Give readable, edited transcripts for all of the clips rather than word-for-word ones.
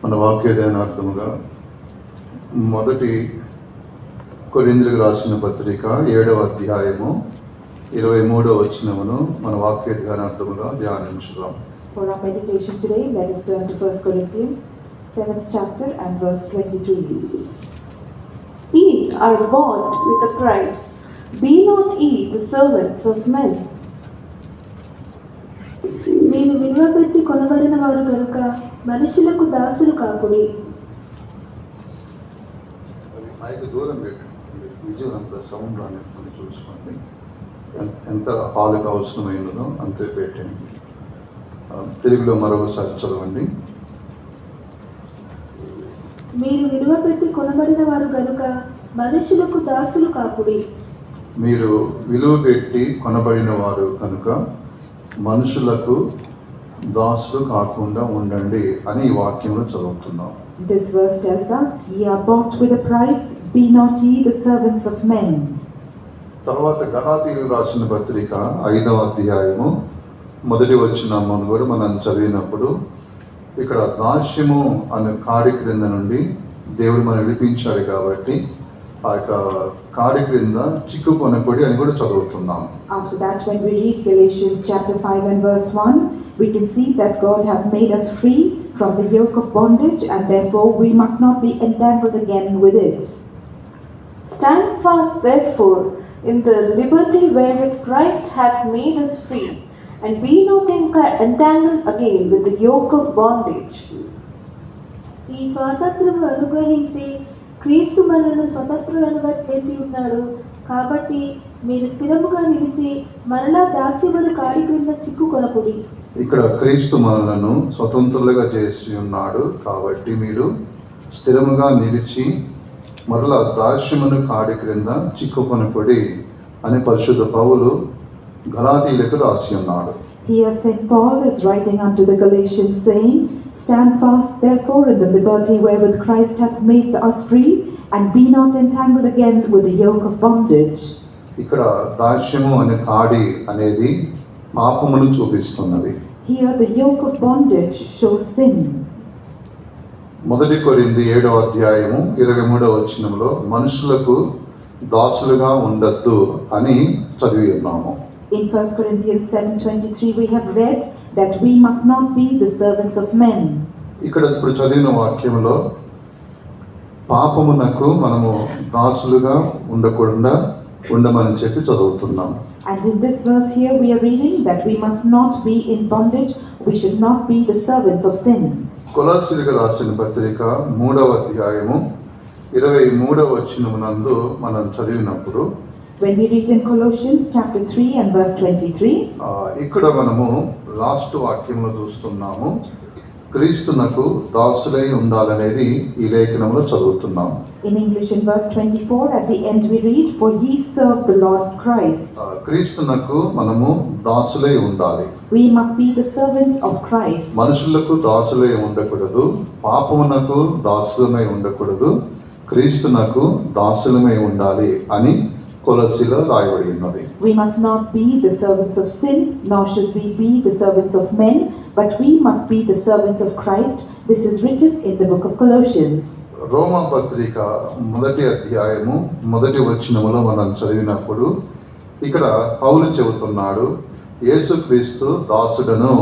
మన వాక్య ధ్యానార్థముగా మొదటి కొరింథీయులకు రాసిన పత్రిక 7వ అధ్యాయము 23వ వచనమును మన వాక్య ధ్యానార్థముగా ధ్యానించుదాం. For our meditation today, let us turn to 1 Corinthians 7th chapter and verse 23. Ye are bought with a price. Be not ye the servants of men. మీరు విలువ పెట్టి కొనబడిన వారు కనుక మనుషులకు దాసులు కాకుడి. మైక్ దూరం పెట్టండి, విజయం అంత సౌండ్ రాని చూసుకోండి. ఎంత హాల్కి అవసరమైనదో అంతే పెట్టండి. తెలుగులో మరొకసారి చదవండి. మీరు విలువ పెట్టి కొనబడిన వారు కనుక మనుషులకు దాసులు కాకుడి. మీరు విలువ పెట్టి కొనబడిన వారు కనుక మనుషులకు దాసులు కాకుండా ఉండండి అని ఈ వాక్యంలో చదువుతున్నాం. This verse tells us, ye are bought with a price, be not ye the servants of men. తర్వాత గలాతీయులకు రాసిన పత్రిక 5వ అధ్యాయము మొదటి వచనమును కూడా మనం చదివినప్పుడు ఇక్కడ దాస్యము అనే కాడి క్రింద నుండి దేవుడు మనం విడిపించాడు కాబట్టి ఆ యొక్క కాడి క్రింద చిక్కుకొనకూడి అని కూడా చదువుతున్నాం. After that, when we read Galatians chapter 5 and verse 1, we can see that God hath made us free from the yoke of bondage, and therefore we must not be entangled again with it. Stand fast therefore in the liberty wherewith Christ hath made us free, and be not entangled again with the yoke of bondage. ఈ స్వాతంత్రము అనుగ్రహించి క్రీస్తు మనలను స్వతంత్రులుగా చేసి ఉన్నాడు. కాబట్టి మీరు స్థిరముగా నిలిచి మరలా దాస్యముల కాడి క్రింద చిక్కుకొనకుడి. ఇక్కడ క్రీస్తు మనలను స్వతంత్రులుగా చేసి ఉన్నాడు కాబట్టి మీరు స్థిరముగా నిలిచి మరలా దాస్యమును కాడి క్రింద చిక్కుకొనకుడి అని పరిశుద్ధ పౌలు గలాతీయులకు రాసి ఉన్నాడు. Here St. Paul is writing unto the Galatians, saying, stand fast therefore in the liberty wherewith Christ hath made us free, and be not entangled again with the yoke of bondage. ఇక్కడ దాస్యము అనే కాడి అనేది పాపమును చూపిస్తున్నది. Here the yoke of bondage shows sin. మొదటి కొరింథీ 7వ అధ్యాయము 23వ వచనంలో మనుషులకు దాసులుగా ఉండొద్దు అని చదివి ఉన్నాము. In 1 Corinthians 7:23 we have read that we must not be the servants of men. ఇక్కడ ఇప్పుడు చదివిన వాక్యంలో పాపమునకు మనము దాసులుగా ఉండకుండా ఉండమని చెప్పి చదువుతున్నాం. And in this verse here we are reading that we must not be in bondage, we should not be the servants of sin. కొలస్సీయులకు రాసిన పత్రిక 3వ అధ్యాయము 23వ వచనమునందు మనం చదివినప్పుడు When we read in Colossians chapter 3 and verse 23, ఇక్కడ మనము last వాక్యంలో చూస్తున్నాము క్రీస్తునకు దాసులై ఉండాలనేది ఈ లేఖనంలో చదువుతున్నాం. in English in verse 24 at the end we read, for ye serve the Lord Christ. క్రీస్తునకు మనము దాసులై ఉండాలి. We must be the servants of Christ. మనుషులకు దాసులై ఉండకూడదు, పాపమునకు దాసులమై ఉండకూడదు, క్రీస్తునకు దాసులమై ఉండాలి అని కొలస్సీలో రాయబడి ఉన్నది. We must not be the servants of sin, nor should we be the servants of men, but we must be the servants of Christ. This is written in the book of Colossians. రోమా పత్రిక మొదటి అధ్యాయము మొదటి వచనములో మనం చదివినప్పుడు ఇక్కడ పౌలు చెబుతున్నాడు, యేసుక్రీస్తు దాసుడను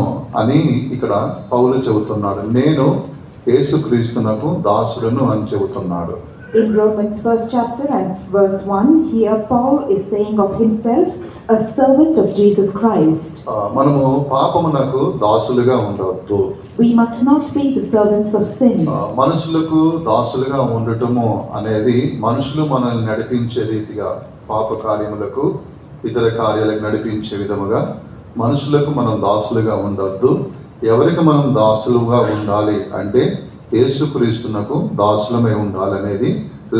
అని ఇక్కడ పౌలు చెబుతున్నాడు. నేను యేసుక్రీస్తునకు దాసుడను అని చెబుతున్నాడు. In Romans 1st chapter and verse 1, here Paul is saying of himself, a servant of Jesus Christ. మనము పాపమునకు దాసులుగా ఉండవద్దు. We must not be the servants of sin. మనుషులకు దాసులుగా ఉండటము అనేది మనుషులు మనల్ని నడిపించే రీతిగా పాప కార్యములకు ఇతర కార్యాలకు నడిపించే విధముగా మనుషులకు మనం దాసులుగా ఉండొద్దు. ఎవరికి మనం దాసులుగా ఉండాలి అంటే యేసుక్రీస్తునకు దాసులమై ఉండాలనేది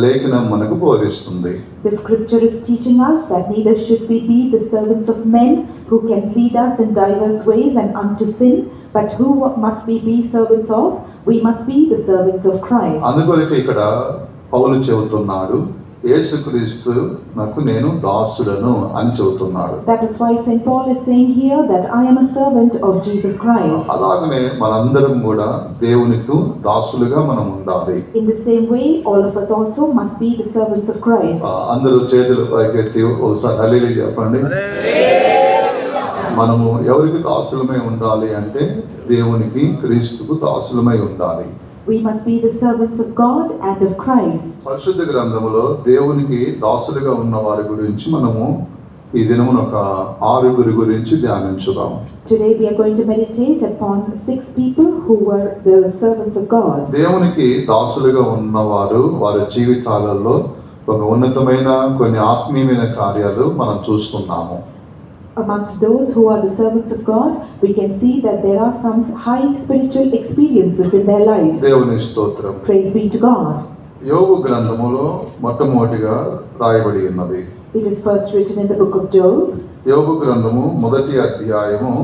లేఖనం మనకు బోధిస్తుంది. The scripture is teaching us that neither should we be the servants of men who can lead us in diverse ways and unto sin, but who must we be servants of? We must be the servants of Christ. అందుకొరకు ఇక్కడ పౌలు చెబుతున్నాడు, యేసుక్రీస్తు నాకు నేను దాసుడను అని చెబుతున్నాడు. That is why St. Paul is saying here that I am a servant of Jesus Christ. అలాగనే మనందరం కూడా దేవునికి దాసులుగా మనం ఉండాలి. In the same way, all of us also must be the servants of Christ. అందరూ చేతులు పైకెత్తి ఒకసారి హల్లెలూయా చెప్పండి. మనము ఎవరికి దాసులమై ఉండాలి అంటే దేవునికి క్రీస్తుకు దాసులమై ఉండాలి. We must be the servants of God and of Christ. పరిశుద్ధ గ్రంథములో దేవునికి దాసులుగా ఉన్న వారి గురించి మనము ఈ దినమున ఒక 6 గురించి ధ్యానించుదాం. Today we are going to meditate upon 6 people who were the servants of God. దేవునికి దాసులుగా ఉన్నవారు వారి జీవితాలలో ఒక ఉన్నతమైన కొన్ని ఆత్మీయమైన కార్యాలు మనం చూస్తున్నాము. Amongst those who are the servants of God, we can see that there are some high spiritual experiences in their life. దేవుని స్తోత్రం. Praise be to God. యోబు గ్రంథములో మొట్టమొదటిగా రాయబడి ఉన్నది. It is first written in the book of Job. యోబు గ్రంథము 1వ అధ్యాయము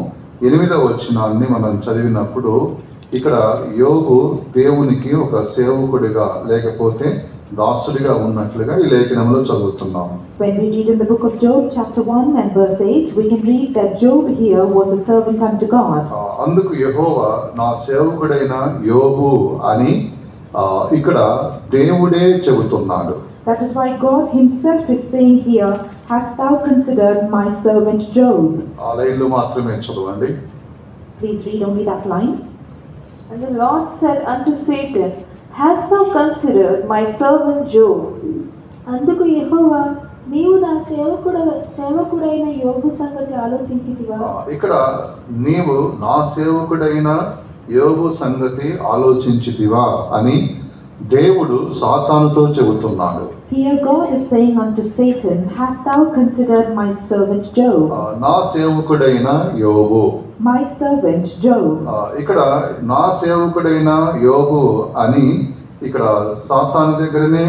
8వ వచనాన్ని మనం చదివినప్పుడు ఇక్కడ యోబు దేవునికి ఒక సేవకుడిగా లేకపోతే దాసుడిగా ఉన్నట్లుగా ఈ లేఖనంలో చదువుతున్నాము. When we read in the book of Job, chapter 1 and verse 8, we can read that Job here was a servant unto God. అందుకు యెహోవా నా సేవకుడైన యోబు అని ఇక్కడ దేవుడే చెబుతున్నాడు. That is why God himself is saying here, hast thou considered my servant Job? ఆ లైన్లో మాత్రమే చదవండి. Please read only that line. And the Lord said unto Satan, Hast thou considered my servant Job? అందుకు యెహోవా నీవు నా సేవకుడైన యోబు సంగతి ఆలోచించితివా? ఇక్కడ నీవు నా సేవకుడైన యోబు సంగతి ఆలోచించితివా అని దేవుడు సాతానుతో చెబుతున్నాడు. Here God is saying unto Satan, hast thou considered my servant Job? నా సేవకుడైన యోబు. My servant Job. ఇక్కడ నా సేవకుడైన యోబు అని ఇక్కడ సాతాను దగ్గరనే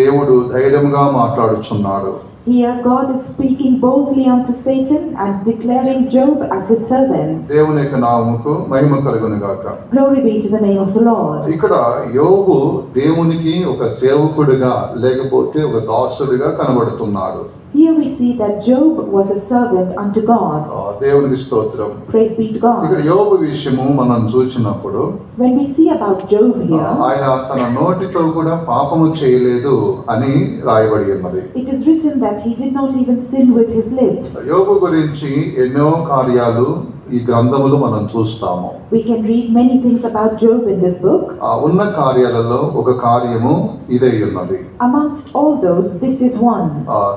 దేవుడు ధైర్యంగా మాట్లాడుచున్నాడు. Here God is speaking boldly unto Satan and declaring Job as his servant. దేవుని యొక్క నామముకు మహిమ కలుగును గాక. Glory be to the name of the Lord. ఇక్కడ యోబు దేవునికి ఒక సేవకుడిగా లేకపోతే ఒక దాసుడిగా కనబడుతున్నాడు. Here we see that Job was a servant unto God. దేవునికి స్తోత్రం. Praise be to ఇక్కడ God. యోబు విషయము మనం చూసినప్పుడు When we see about Job here, ఆయన తన నోటితో కూడా పాపము చేయలేదు అని రాయబడి ఉన్నది. it is written that he did not even sin with his lips. యోబు గురించి ఎన్నో కార్యాలు ఈ గ్రంథములు మనం చూస్తాము. We can read many things about Job in this book. ఆ ఉన్న కార్యాలలో ఒక కార్యము ఇదే ఉన్నది. Amongst all those, this is one.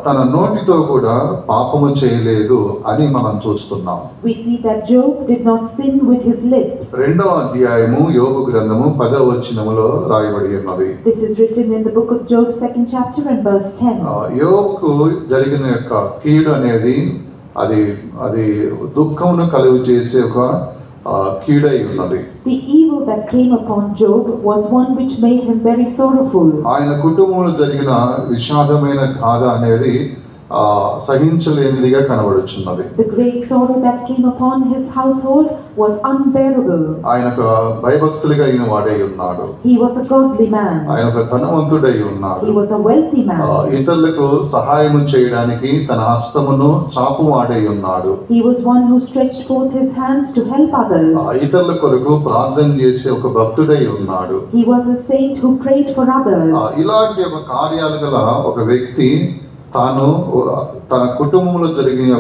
తన నోటితో కూడా పాపము చేయలేదు అని మనం చూస్తున్నాం. We see that Job did not sin with his lips. 2వ అధ్యాయము యోబు గ్రంథము 10వ వచనములో రాయబడి ఉన్నది. This is written in the book of Job, 2nd chapter and verse 10. యోబుకు జరిగిన యొక్క కీడు అనేది అది దుఃఖమును కలుగు చేసే ఒక కీడై ఉన్నది. The evil that came upon Job was one which made him very sorrowful. ఆయన కుటుంబంలో జరిగిన విషాదమైన గాథ అనేది సహించలేనిదిగా కనబడుచున్నది. The great sorrow that came upon his household was unbearable. ఆయన ఒక భయభక్తులుగా అయిన వాడై ఉన్నాడు. He was a godly man. ఆయన ఒక ధనవంతుడై ఉన్నాడు. He was a wealthy man. ఇతరులకు సహాయం చేయడానికి తన హస్తమును చాపువాడై ఉన్నాడు. He was one who stretched forth his hands to help others. ఇతరుల కొరకు ప్రార్థన చేసే ఒక భక్తుడై ఉన్నాడు. He was a saint who prayed for others. ఇలాంటి ఒక కార్యాలు గల ఒక వ్యక్తి తాను తన కుటుంబంలో జరిగిన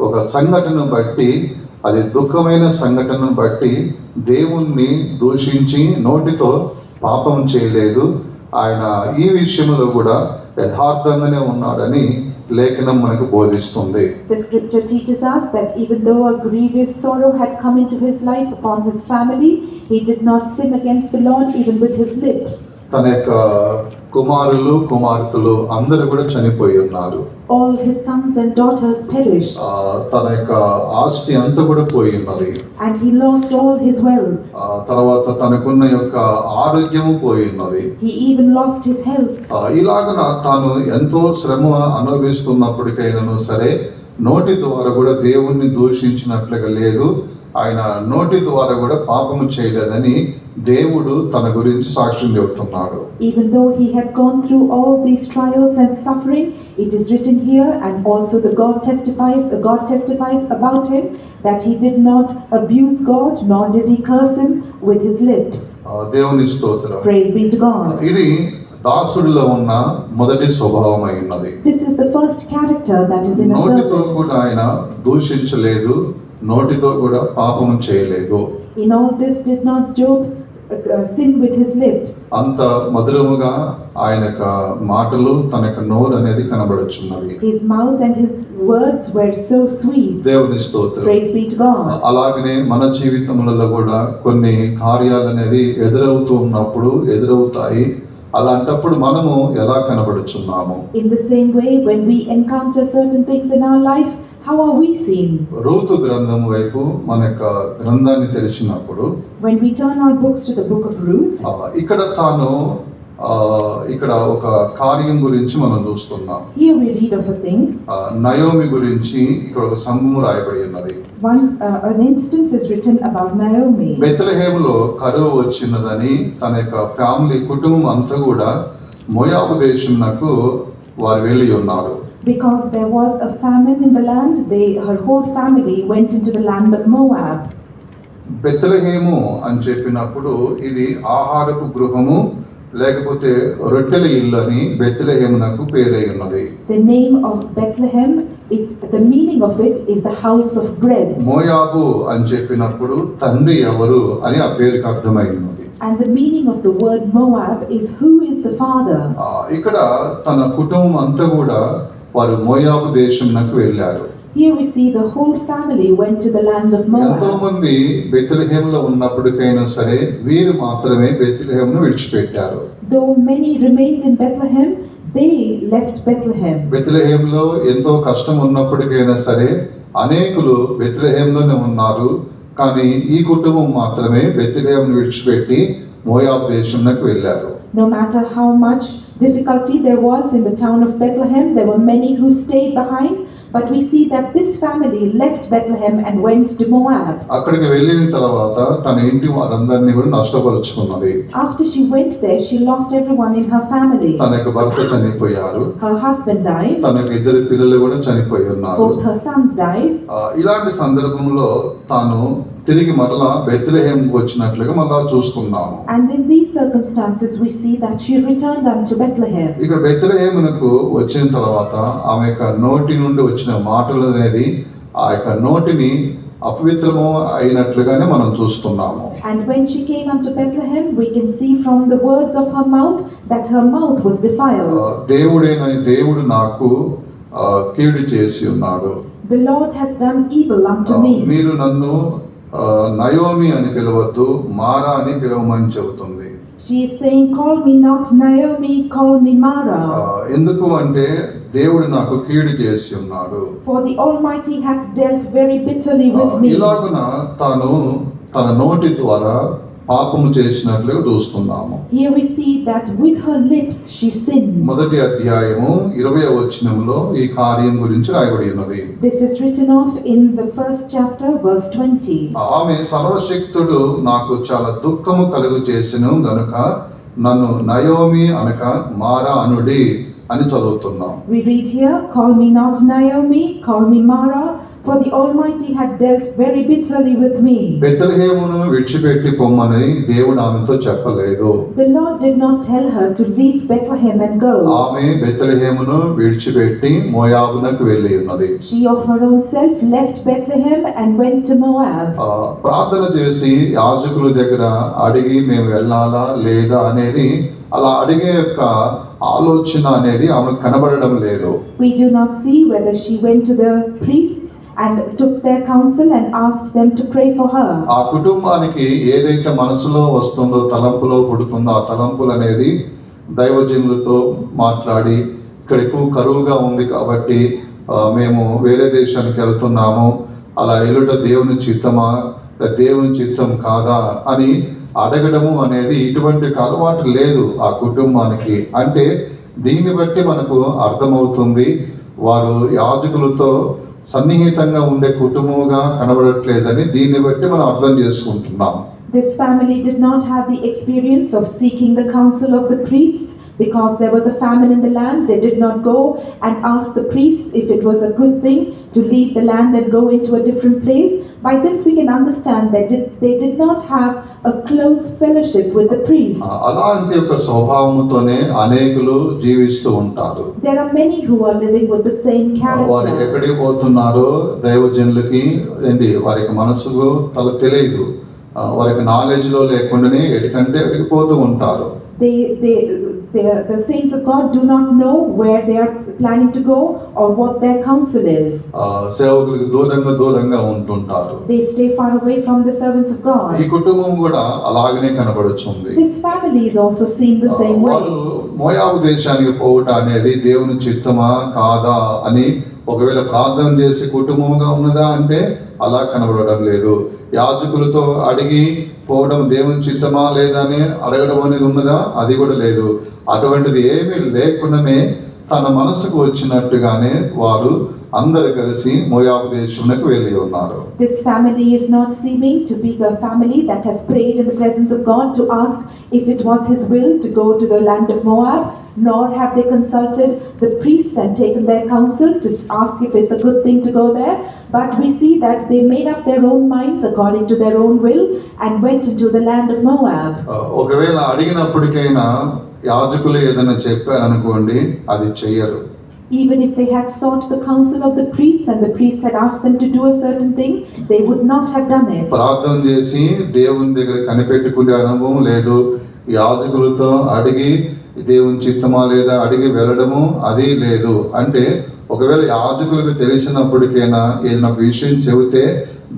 ఒక సంఘటనను బట్టి అది దుఃఖమైన సంఘటనను బట్టి దేవుణ్ణి దూషించి నోటితో పాపం చేయలేదు. ఆయన ఈ విషయంలో కూడా యథార్థంగానే ఉన్నాడని లేఖనం మనకు బోధిస్తుంది. The scripture teaches us that even though a grievous sorrow had come into his life upon his family, he did not sin against the Lord even with his lips. తన యొక్క కుమారులు కుమార్తెలు అందరూ కూడా చనిపోయి ఉన్నారు. All his sons and daughters perished. తన యొక్క ఆస్తి అంతా కూడా పోయి ఉన్నది. And he lost all his wealth. తర్వాత తనకున్న యొక్క ఆరోగ్యము పోయి ఉన్నది. He even lost his health. ఇలాగన తాను ఎంతో శ్రమ అనుభవిస్తున్నప్పటికైనాను సరే నోటి ద్వారా కూడా దేవుణ్ణి దూషించినట్లుగా లేదు. ఆయన నోటి ద్వారా కూడా పాపము చేయలేదని దేవుడు తన గురించి సాక్ష్యం చెబుతున్నాడు. Even though he had gone through all these trials and suffering, it is written here, and also the God testifies about him that he did not abuse God, nor did he curse him with his lips. దేవుని స్తోత్రం. Praise be to God. ఇది దాసుడిలో ఉన్న మొదటి స్వభావం అయి ఉన్నది. This is the first character that is in a నోటితో servant. కూడా ఆయన దూషించలేదు, నోటితో కూడా పాపము చేయలేదు. In all this did not Job sin with his lips. అంత మధురముగా ఆయన యొక్క మాటలు, తన యొక్క నోరు అనేది కనబడుచున్నది. His mouth and his words were so sweet. దేవుని స్తోత్రం. Praise be to God. అలాగనే మన జీవితములలో కూడా కొన్ని కార్యాలు అనేది ఎదురవుతాయి. అలాంటప్పుడు మనము ఎలా కనబడుచున్నాము? In the same way, when we encounter certain things in our life, how are we seen? Ruth గ్రంథం వైపు మన యొక్క గ్రంథాన్ని తెరిచినప్పుడు When we turn our books to the book of Ruth, ఇక్కడ ఒక కార్యం గురించి మనం చూస్తున్నాం. here we read of a thing. Naomi గురించి ఇక్కడ ఒక సంఘము రాయబడి ఉన్నది. An instance is written about Naomi. బెత్లెహేములో కరువు వచ్చినదని తన యొక్క ఫ్యామిలీ కుటుంబం అంతా కూడా మోయాబు దేశమునకు వారు వెళ్ళి ఉన్నారు. Because there was a famine in the land, her whole family went into the land of Moab. Bethlehem అని చెప్పినప్పుడు ఇది ఆహారపు గృహము లేకపోతే రొట్టెల ఇల్లు అని బెత్లెహేమునకు పేరై ఉన్నది. The name of Bethlehem, the meaning of it is the house of bread. మోయాబు అని చెప్పినప్పుడు తండ్రి ఎవరు అని ఆ పేరుకి అర్థమై ఉన్నది. And the meaning of the word Moab is who is the father. ఇక్కడ తన కుటుంబం అంతా కూడా వారు మోయాబు దేశంనకు వెళ్ళారు. Here we see the whole family went to the land of ఎంతో Moab. మంది బెత్లెహేములో ఉన్నప్పటికైనా సరే వీరు మాత్రమే బెత్లెహేమును విడిచిపెట్టారు. Though many remained in Bethlehem, they left Bethlehem. బెత్లెహేములో ఎంతో కష్టం ఉన్నప్పటికైనా సరే అనేకులు బెత్లెహేములోనే ఉన్నారు. కానీ ఈ కుటుంబం మాత్రమే బెత్లెహేమును విడిచిపెట్టి మోయాబు దేశంనకు వెళ్ళారు. No matter how much difficulty there was in the town of Bethlehem, there were many who stayed behind, but we see that this family left Bethlehem and went to Moab. అక్కడికి వెళ్ళిన తర్వాత తన ఇంటి వారందరినీ కూడా నష్టపరుచుకున్నది. After she went there, she lost everyone in her family. తన యొక్క భర్త చనిపోయారు. Her husband died. తన యొక్క ఇద్దరు పిల్లలు కూడా చనిపోయి ఉన్నారు. Both her sons died. ఇలాంటి సందర్భంలో తాను తిరిగి మరలా బెత్లెహేముకు వచ్చినట్లుగా మరలా చూస్తున్నాము. And in these circumstances we see that she returned unto Bethlehem. ఇక్కడ బెత్లెహేమునకు వచ్చిన తర్వాత ఆమె యొక్క నోటి నుండి వచ్చిన మాటలు అనేది ఆ యొక్క నోటిని అపవిత్రము అయినట్లుగానే మనం చూస్తున్నాము. And when she came unto Bethlehem, we can see from the words of her mouth that her mouth was defiled. దేవుడు నాకు కీడు చేసి ఉన్నాడు. The Lord has done evil unto me. మీరు నన్ను నయోమి అని పిలవద్దు, మారా అని పిలవమని చెబుతుంది. She is saying, call me not Naomi, call me Mara. ఎందుకు అంటే దేవుడు నాకు కీడు చేసి ఉన్నాడు. For the Almighty hath dealt very bitterly with me. ఇలాగున తాను తన నోటి ద్వారా పాపము చేసినట్లుగా చూస్తున్నాము. Here we see that with her lips she sinned. మొదటి అధ్యాయము 20వ వచనంలో ఈ కార్యం గురించి రాయబడి ఉన్నది. This is written off in the first chapter, verse 20. ఆమె సర్వశక్తుడు నాకు చాలా దుఃఖము కలుగు చేసెను గనుక నన్ను నయోమి అనక మారా అనుడి అని చదువుతున్నాం. We read here, call me not Naomi, call me Mara, for the Almighty had dealt very bitterly with me. బెత్లెహేమును విడిచిపెట్టి పొమ్మని దేవుడు ఆమెతో చెప్పలేదు. The Lord did not tell her to leave Bethlehem and go. ఆమె బెత్లెహేమును విడిచిపెట్టి మోయాబునకు వెళ్ళి ఉన్నది. She of her own self left Bethlehem and went to Moab. ప్రార్థన చేసి యాజకుల దగ్గర అడిగి మేము వెళ్ళాలా లేదా అనేది అలా అడిగే యొక్క ఆలోచన అనేది ఆమెకు కనబడడం లేదు. We do not see whether she went to the priests and took their counsel and asked them to pray for her. ఆ కుటుంబానికి ఏదైతే మనసులో వస్తుందో, తలంపులో పుడుతుందో ఆ తలంపులు అనేది దైవజనులతో మాట్లాడి ఇక్కడ ఎక్కువ కరువుగా ఉంది కాబట్టి మేము వేరే దేశానికి వెళ్తున్నాము, అలా ఎల్లుట దేవుని చిత్తమా దేవుని చిత్తం కాదా అని అడగడము అనేది ఇటువంటి అలవాటు లేదు ఆ కుటుంబానికి. అంటే దీన్ని బట్టి మనకు అర్థమవుతుంది వారు యాజకులతో సన్నిహితంగా ఉండే కుటుంబముగా కనబడట్లేదని దీన్ని బట్టి మనం అర్థం చేసుకుంటున్నాం. This family did not have the experience of seeking the counsel of the priests because there was a famine in the land. They did not go and ask the priests if it was a good thing to leave the land and go into a different place. By this we can understand that they did not have a close fellowship with the priests. అలాంటి ఒక స్వభావముతోనే అనేకులు జీవిస్తూ ఉంటారు. There are many who are living with the same వారు character. ఎక్కడికి పోతున్నారో దైవజనులకి ఏంటి వారికి మనసుకు తెలియదు. వారికి నాలెడ్జ్ లో లేకుండానే ఎటుకంటే ఎక్కడికి పోతూ ఉంటారు. The saints of God do not know where they are planning to go or what their counsel is. సేవకులకు దూరంగా ఉంటుంటారు. They stay far away from the servants of God. ఈ కుటుంబం కూడా అలాగనే కనబడుతుంది. This family is also seen the same వారు way. మోయాబు దేశానికి పోవుట అనేది దేవుని చిత్తమా కాదా అని ఒకవేళ ప్రార్థన చేసి కుటుంబంగా ఉన్నదా అంటే అలా కనబడడం లేదు. యాజకులతో అడిగి పోవడం దేవుని చిత్తమా లేదా అని అడగడం అనేది ఉన్నదా, అది కూడా లేదు. అటువంటిది ఏమీ లేకుండానే తన మనసుకు వచ్చినట్టుగానే వారు అందరు కలిసి మోయాబు దేశమునకు వెళ్ళి ఉన్నారు. This family is not seeming to be the family that has prayed in the presence of God to ask if it was his will to go to the land of Moab, nor have they consulted the priests and taken their counsel to ask if it's a good thing to go there. But we see that they made up their own minds according to their own will and went into the land of Moab. ఒకవేళ అడిగినప్పటికైనా యాజకులు ఏదైనా చెప్పారనుకోండి, అది చెయ్యరు. Even if they had sought the counsel of the priests and the priests had asked them to do a certain thing, they would not have done it. ప్రార్థన చేసి దేవుని దగ్గర కనిపెట్టుకునే అనుభవం లేదు. యాజకులతో అడిగి దేవుని చిత్తమా లేదా అడిగి వెళ్ళడము అది లేదు. అంటే ఒకవేళ యాజకులకు తెలిసినప్పటికైనా ఏదైనా ఒక విషయం చెబితే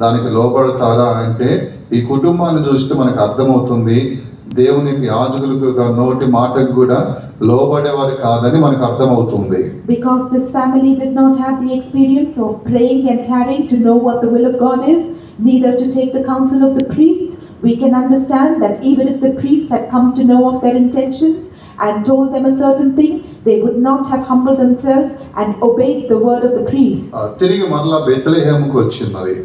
దానికి లోపడతారా అంటే ఈ కుటుంబాన్ని చూస్తే మనకు అర్థమవుతుంది దేవునికి యాజకులకు నోటి మాటకు కూడా లోబడేవారు కాదని మనకు అర్థమవుతుంది. Because this family did not have the experience of praying and tarrying to know what the will of God is, neither to take the counsel of the priests, we can understand that even if the priests had come to know of their intentions and told them a certain thing, they would not have humbled themselves and obeyed the word of the priests. తిరిగి మరలా బెత్లెహేముకు వచ్చినది.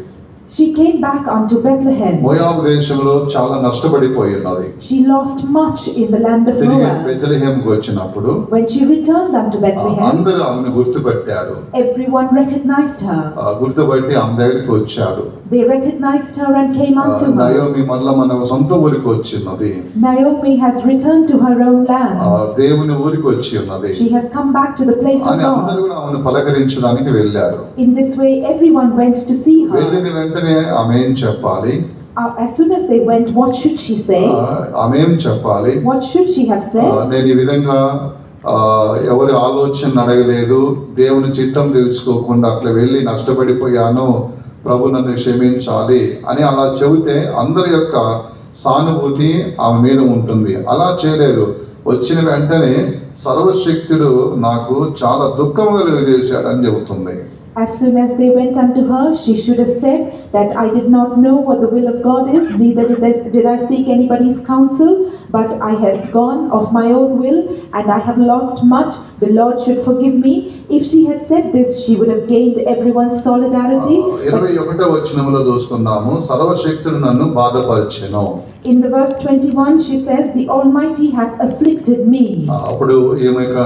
She came back unto Bethlehem. మోయాబు దేశంలో చాలా నష్టపడిపోయి ఉన్నది. She lost much in the land of తిరిగి Moab. బెత్లెహేముకు వచ్చినప్పుడు When she returned unto Bethlehem, అందరూ ఆమెను గుర్తుపెట్టారు. everyone recognized her. గుర్తుపట్టి ఆమె దగ్గరికి వచ్చారు. They recognized her and came unto her. Naomi మరలా మన సొంత ఊరికి వచ్చినది. Naomi has returned to her own land. దేవుని ఊరికి వచ్చి ఉన్నది She has come back to the place of అని అందరూ God. కూడా ఆమెను పలకరించడానికి వెళ్ళారు. In this way, everyone went to see వెళ్ళిన her. వెంటనే ఆమె ఏం చెప్పాలి? As soon as they went, what should she say? ఆమె ఏం చెప్పాలి? What should she have said? నేను ఈ విధంగా ఎవరి ఆలోచన అడగలేదు, దేవుని చిత్తం తెలుసుకోకుండా అట్లా వెళ్ళి నష్టపడిపోయాను, ప్రభు నన్ను క్షమించాలి అని అలా చెబితే అందరి యొక్క సానుభూతి ఆమె మీద ఉంటుంది. అలా చేయలేదు. వచ్చిన వెంటనే సర్వశక్తుడు నాకు చాలా దుఃఖం కలుగజేశాడని చెబుతుంది. As soon as they went unto her, she should have said that I did not know what the will of God is, neither did I seek anybody's counsel, but I had gone of my own will, and I have lost much. The Lord should forgive me. If she had said this, she would have gained everyone's solidarity. 21వ వచనములో చూస్తున్నాము, సర్వశక్తుడు నన్ను బాధపరిచెను. In the verse 21, she says, the Almighty hath afflicted me. అప్పుడు ఈమె యొక్క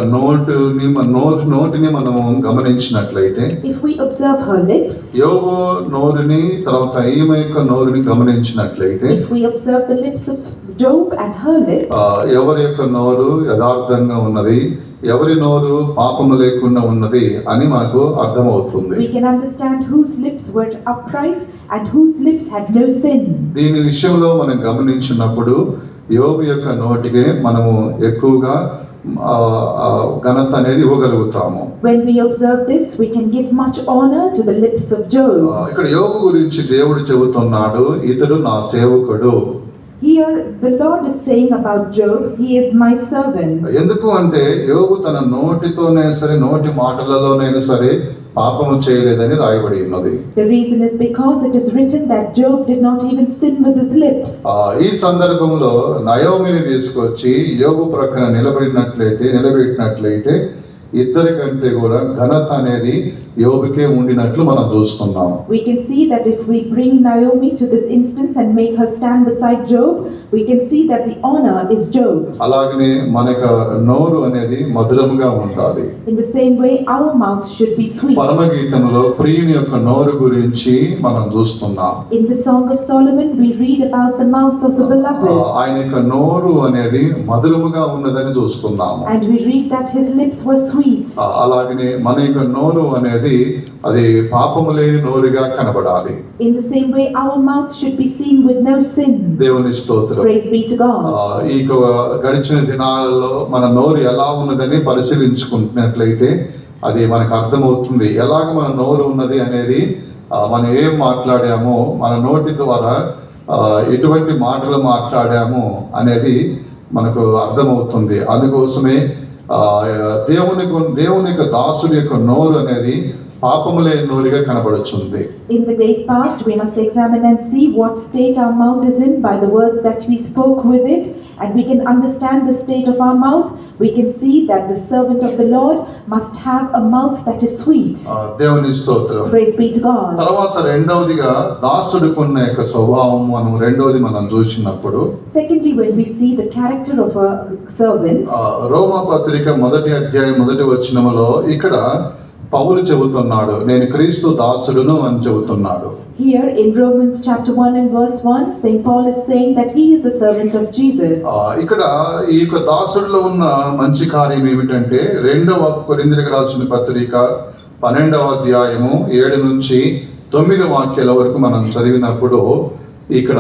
నోటిని మనము గమనించినట్లయితే, If we observe her lips, యోబు నోరుని తర్వాత ఈమె యొక్క నోరుని గమనించినట్లయితే, if we observe the lips of Job and her lips, ఎవరి యొక్క నోరు యథార్థంగా ఉన్నది, ఎవరి నోరు పాపము లేకుండా ఉన్నది అని మనకు అర్థమవుతుంది. we can understand whose lips were upright and whose lips had no sin. దీని విషయంలో మనం గమనించినప్పుడు యోబు యొక్క నోటికి మనము ఎక్కువగా ఘనత అనేది ఇవ్వగలుగుతాము. When we observe this, we can give much honor to the lips of Job. ఇక్కడ యోబు గురించి దేవుడు చెబుతున్నాడు, ఇతడు నా సేవకుడు. Here the Lord is saying about Job, he is my servant. ఎందుకు అంటే యోబు తన నోటితోనే సరే నోటి మాటలలోనైనా సరే పాపము చేయలేదని రాయబడి ఉన్నది. The reason is because it is written that Job did not even sin with his lips. ఈ సందర్భంలో నయోమిని తీసుకొచ్చి యోబు ప్రక్కన నిలబెట్టినట్లయితే ఇద్దరి కంటే కూడా ఘనత అనేది యోబుకే ఉండినట్లు మనం చూస్తున్నాం. We can see that if we bring Naomi to this instance and make her stand beside Job, we can see that the honor is Job's. అలాగనే మనకు నోరు అనేది మధురముగా ఉండాలి. In the same way, our mouth should be sweet. పరమగీతంలో ప్రియుని యొక్క నోరు గురించి మనం చూస్తున్నాం. In the Song of Solomon, we read about the mouth of the beloved. ఆయన యొక్క నోరు అనేది మధురముగా ఉన్నదని చూస్తున్నాము. And we read that his lips were sweet. అలాగనే మన యొక్క నోరు అనేది అది పాపము లేని నోరుగా కనబడాలి. In the same way, our mouth should be seen with no sin. దేవుని స్తోత్రం. Praise be to God. ఈ గడిచిన దినాలలో మన నోరు ఎలా ఉన్నదని పరిశీలించుకుంటున్నట్లయితే అది మనకు అర్థమవుతుంది. ఎలాగ మన నోరు ఉన్నది అనేది మనం ఏం మాట్లాడామో, మన నోటి ద్వారా ఎటువంటి మాటలు మాట్లాడాము అనేది మనకు అర్థమవుతుంది. అందుకోసమే దేవుని యొక్క దాసుడి యొక్క నోరు అనేది పాపము లేని నోరుగా కనబడుతుంది. In the days past, we must examine and see what state our mouth is in by the words that we spoke with it, and we can understand the state of our mouth. We can see that the servant of the Lord must have a mouth that is sweet. దేవుని స్తోత్రం. Praise be to God. తర్వాత రెండవదిగా దాసుడికున్న యొక్క స్వభావం మనం చూసినప్పుడు, Secondly, when we see the character of a servant, రోమా పత్రిక 1వ అధ్యాయం 1వ వచనములో ఇక్కడ పౌలు చెబుతున్నాడు, నేను క్రీస్తు దాసుడును అని చెబుతున్నాడు. here in Romans chapter 1 and verse 1, St. Paul is saying that he is a servant of Jesus. ఇక్కడ ఈ యొక్క దాసుడిలో ఉన్న మంచి కార్యం ఏమిటంటే 2వ కొరింథీయులకు రాసిన పత్రిక 12వ అధ్యాయము 7 నుంచి 9 వాక్యాల వరకు మనం చదివినప్పుడు ఇక్కడ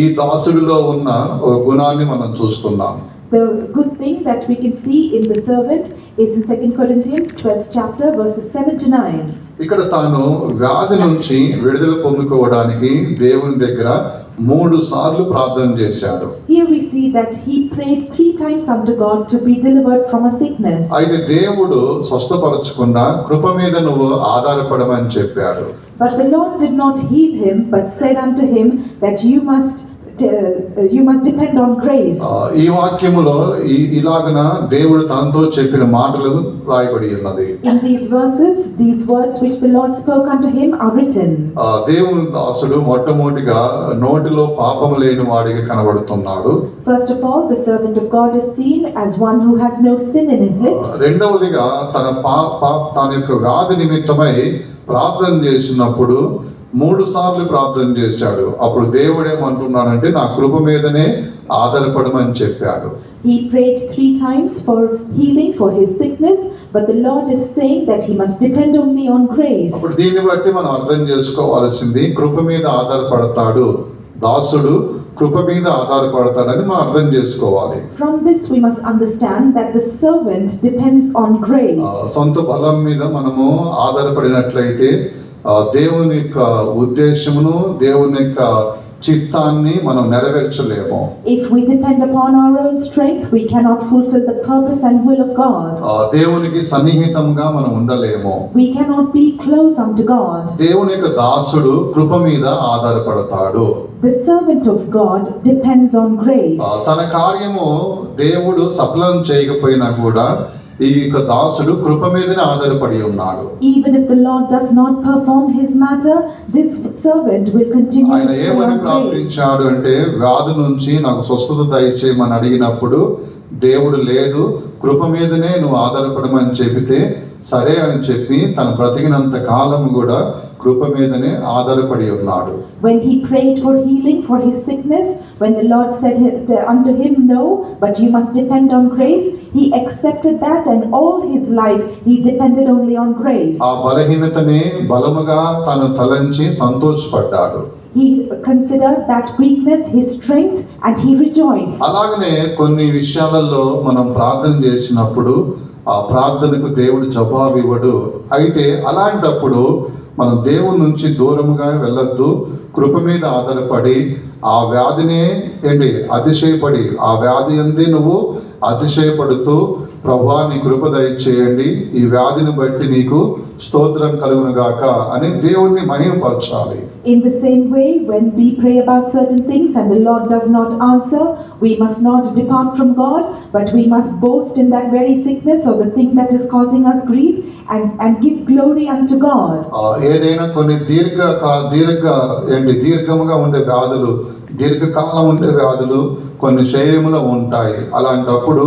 ఈ దాసుడిలో ఉన్న ఒక గుణాన్ని మనం చూస్తున్నాం. The good thing that we can see in the servant is in 2 Corinthians 12th chapter verses 7 to 9. ఇక్కడ తాను వ్యాధి నుంచి విడుదల పొందుకోవడానికి దేవుని దగ్గర 3 సార్లు ప్రార్థన చేశాడు. Here we see that he prayed 3 times unto God to be delivered from a sickness. అయితే దేవుడు స్వస్థపరచకుండా కృప మీద నువ్వు ఆధారపడమని చెప్పాడు. But the Lord did not heal him, but said unto him that you must depend on grace. ఈ వాక్యములో ఇలాగన దేవుడు తనతో చెప్పిన మాటలు రాయబడి ఉన్నది. In these verses, these words which the Lord spoke unto him are written. దేవుని దాసుడు మొట్టమొదటిగా నోటిలో పాపము లేని వాడిగా కనబడుతున్నాడు. First of all, the servant of God is seen as one who has no sin in his lips. రెండవదిగా తన యొక్క వ్యాధి నిమిత్తమై ప్రార్థన చేసినప్పుడు 3 సార్లు ప్రార్థన చేశాడు. అప్పుడు దేవుడు ఏమంటున్నాడంటే నా కృప మీదనే ఆధారపడమని చెప్పాడు. He prayed 3 times for healing for his sickness, but the Lord is saying that he must depend only on grace. అప్పుడు దీన్ని బట్టి మనం అర్థం చేసుకోవాల్సింది, కృప మీద ఆధారపడతాడు దాసుడు, కృప మీద ఆధారపడతాడని మనం అర్థం చేసుకోవాలి. From this we must understand that the servant depends on grace. సొంత బలం మీద మనము ఆధారపడినట్లయితే దేవుని యొక్క ఉద్దేశమును, దేవుని యొక్క చిత్తాన్ని మనం నెరవేర్చలేము. If we depend upon our own strength, we cannot fulfill the purpose and will of God. దేవునికి సన్నిహితంగా మనం ఉండలేము. We cannot be close unto God. దేవుని యొక్క దాసుడు కృప మీద ఆధారపడతాడు. The servant of God depends on grace. తన కార్యము దేవుడు సఫలం చేయకపోయినా కూడా ఈ యొక్క దాసుడు కృప మీదనే ఆధారపడి ఉన్నాడు. Even if the Lord does not perform his matter, this servant will continue ఆయన to stay ఏమని on grace. ప్రార్థించాడు అంటే, వ్యాధి నుంచి నాకు స్వస్థత దయచేయమని అడిగినప్పుడు దేవుడు లేదు, కృప మీదనే నువ్వు ఆధారపడమని చెబితే సరే అని చెప్పి తన బ్రతికినంత కాలం కూడా కృప మీదనే ఆధారపడి ఉన్నాడు. When he prayed for healing for his sickness, when the Lord said unto him, no, but you must depend on grace, he accepted that, and all his life he depended only on grace. ఆ బలహీనతనే బలముగా తను తలంచి సంతోషపడ్డాడు. He considered that weakness his strength, and he rejoiced. అలాగనే కొన్ని విషయాలలో మనం ప్రార్థన చేసినప్పుడు ఆ ప్రార్థనకు దేవుడు జవాబు ఇవ్వడు. అయితే అలాంటప్పుడు మనం దేవుని నుంచి దూరముగా వెళ్ళొద్దు. కృప మీద ఆధారపడి ఆ వ్యాధినే అతిశయపడి ఆ వ్యాధి అందే నువ్వు అతిశయపడుతూ ప్రభువా నీ కృప దయచేయండి, ఈ వ్యాధిని బట్టి నీకు స్తోత్రం కలుగును గాక అని దేవుణ్ణి మహిమపరచాలి. In the same way, when we pray about certain things and the Lord does not answer, we must not depart from God, but we must boast in that very sickness or the thing that is causing us grief and give glory unto God. ఏదైనా కొన్ని దీర్ఘముగా ఉండే వ్యాధులు, దీర్ఘకాలం ఉండే వ్యాధులు కొన్ని శరీరంలో ఉంటాయి. అలాంటప్పుడు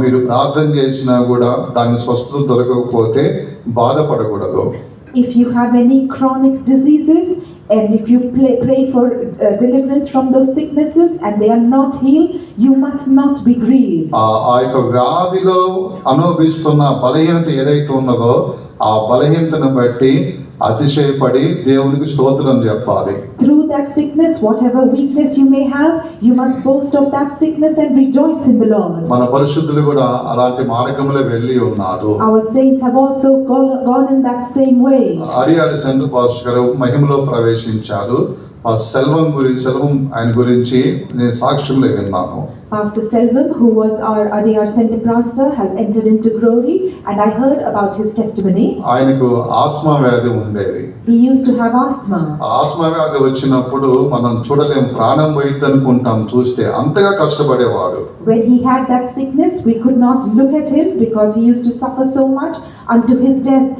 మీరు ప్రార్థన చేసినా కూడా దాని స్వస్థత దొరకకపోతే బాధపడకూడదు. If you have any chronic diseases and if you pray for deliverance from those sicknesses and they are not healed, you must not be grieved. ఆ యొక్క వ్యాధిలో అనుభవిస్తున్న బలహీనత ఏదైతే ఉన్నదో ఆ బలహీనతను బట్టి అతిశయపడి దేవునికి స్తోత్రం చెప్పాలి. Through that sickness, whatever weakness you may have, you must boast of that sickness and rejoice in the Lord. మన పరిశుద్ధులు కూడా అలాంటి మార్గంలో వెళ్ళి ఉన్నారు. Our saints have also gone in that same way. అడియారి సెంటర్ పాస్టర్ గారు మహిమలో ప్రవేశించారు. సెల్వం ఆయన గురించి నేను సాక్ష్యంలో విన్నాను. Pastor Selvam, who was our Adiyar Center pastor, has entered into glory, and I heard about his testimony. ఆయనకు ఆస్మా వ్యాధి ఉండేది. He used to have asthma. Asma వ్యాధి వచ్చినప్పుడు మనం చూడలేం, ప్రాణం పోయింది అనుకుంటాం చూస్తే, అంతగా కష్టపడేవాడు. When he had that sickness, we could not look at him because he used to suffer so much unto his death.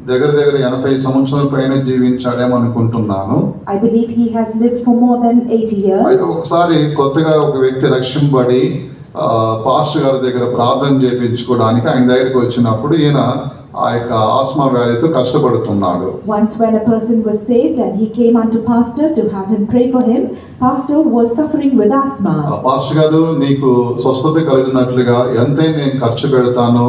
దగ్గర 80 సంవత్సరాల పైన జీవించాడేమో అనుకుంటున్నాను. I believe he has lived for more than 80 years. అయితే ఒకసారి కొత్తగా ఒక వ్యక్తి రక్షింపబడి పాస్టర్ గారి దగ్గర ప్రార్థన చేయించుకోవడానికి ఆయన దగ్గరికి వచ్చినప్పుడు ఈయన ఆ యొక్క ఆస్మా వ్యాధితో కష్టపడుతున్నాడు. Once when a person was saved and he came unto pastor to have him pray for him, pastor was suffering with asthma. Pastor గారు నీకు స్వస్థత కలిగినట్లుగా ఎంతైనా నేను ఖర్చు పెడతానో,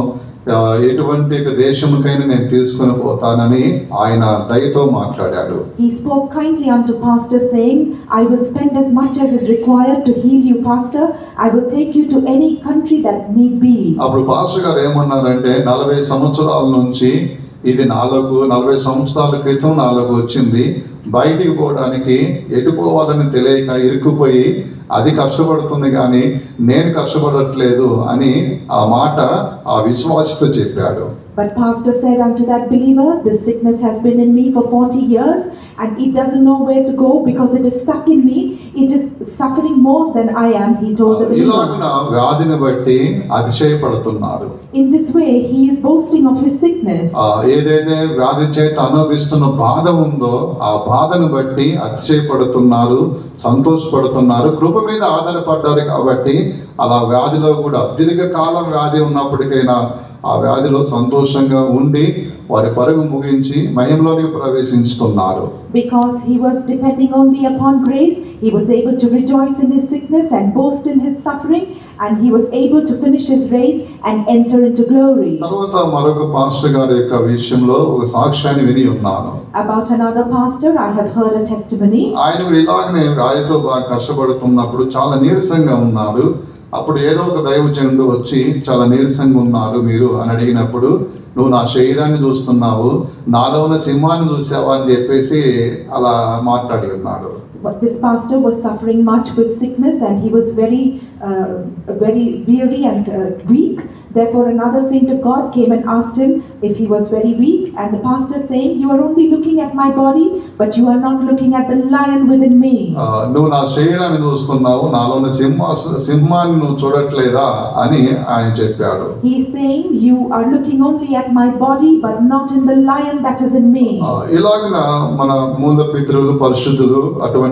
ఎటువంటి దేశముకైనా నేను తీసుకొని పోతానని ఆయన దయతో మాట్లాడాడు. He spoke kindly unto pastor saying, I will spend as much as is required to heal you, pastor. I will take you to any country that need be. అప్పుడు పాస్టర్ గారు ఏమన్నారంటే 40 సంవత్సరాల నుంచి ఇది 40 సంవత్సరాల క్రితం నాలుగు వచ్చింది, బయటికి పోవడానికి ఎటు పోవాలని తెలియక ఇరుక్కుపోయి అది కష్టపడుతుంది కానీ నేను కష్టపడట్లేదు అని ఆ మాట ఆ విశ్వాసతో చెప్పాడు. But pastor said unto that believer, this sickness has been in me for 40 years and it doesn't know where to go because it is stuck in me. It is suffering more than I am, he told the believer. ఇలాగున వ్యాధిని బట్టి అతిశయపడుతున్నారు. In this way, he is boasting of his sickness. ఏదైతే వ్యాధి చేత అనుభవిస్తున్న బాధ ఉందో ఆ బాధను బట్టి అతిశయపడుతున్నారు, సంతోషపడుతున్నారు, కృప మీద ఆధారపడ్డారు కాబట్టి అలా వ్యాధిలో కూడా దీర్ఘకాలం వ్యాధి ఉన్నప్పటికైనా ఆ వ్యాధిలో సంతోషంగా ఉండి వారి పరుగు ముగించి మహిమలోకి ప్రవేశిస్తున్నారు. Because he was depending only upon grace, he was able to rejoice in his sickness and boast in his suffering, and he was able to finish his race and enter into glory. తర్వాత మరొక pastor గారి యొక్క విషయంలో ఒక సాక్ష్యాన్ని విని ఉన్నాను. About another pastor, I have heard a testimony. ఆయన ఇలాగనే వ్యాధితో బాగా కష్టపడుతున్నప్పుడు చాలా నీరసంగా ఉన్నాడు. అప్పుడు ఏదో ఒక దైవజనుడు వచ్చి చాలా నీరసంగా ఉన్నారు మీరు అని అడిగినప్పుడు, నువ్వు నా శరీరాన్ని చూస్తున్నావు, నాలో ఉన్న సింహాన్ని చూసావా అని చెప్పేసి అలా మాట్లాడి ఉన్నాడు. But this pastor was suffering much with sickness and he was very weary and weak. Therefore another saint of God came and asked him if he was very weak, and the pastor saying, you are only looking at my body but you are not looking at the lion within me. నువ్వు నా శరీరాన్ని చూస్తున్నావు, నాలో ఉన్న సింహాన్ని నువ్వు చూడట్లేదా అని ఆయన చెప్పాడు. He is saying you are looking only at my body but not in the lion that is in me. ఇలాగన మన మూల పితరులు పరిశుద్ధులు అటువంటి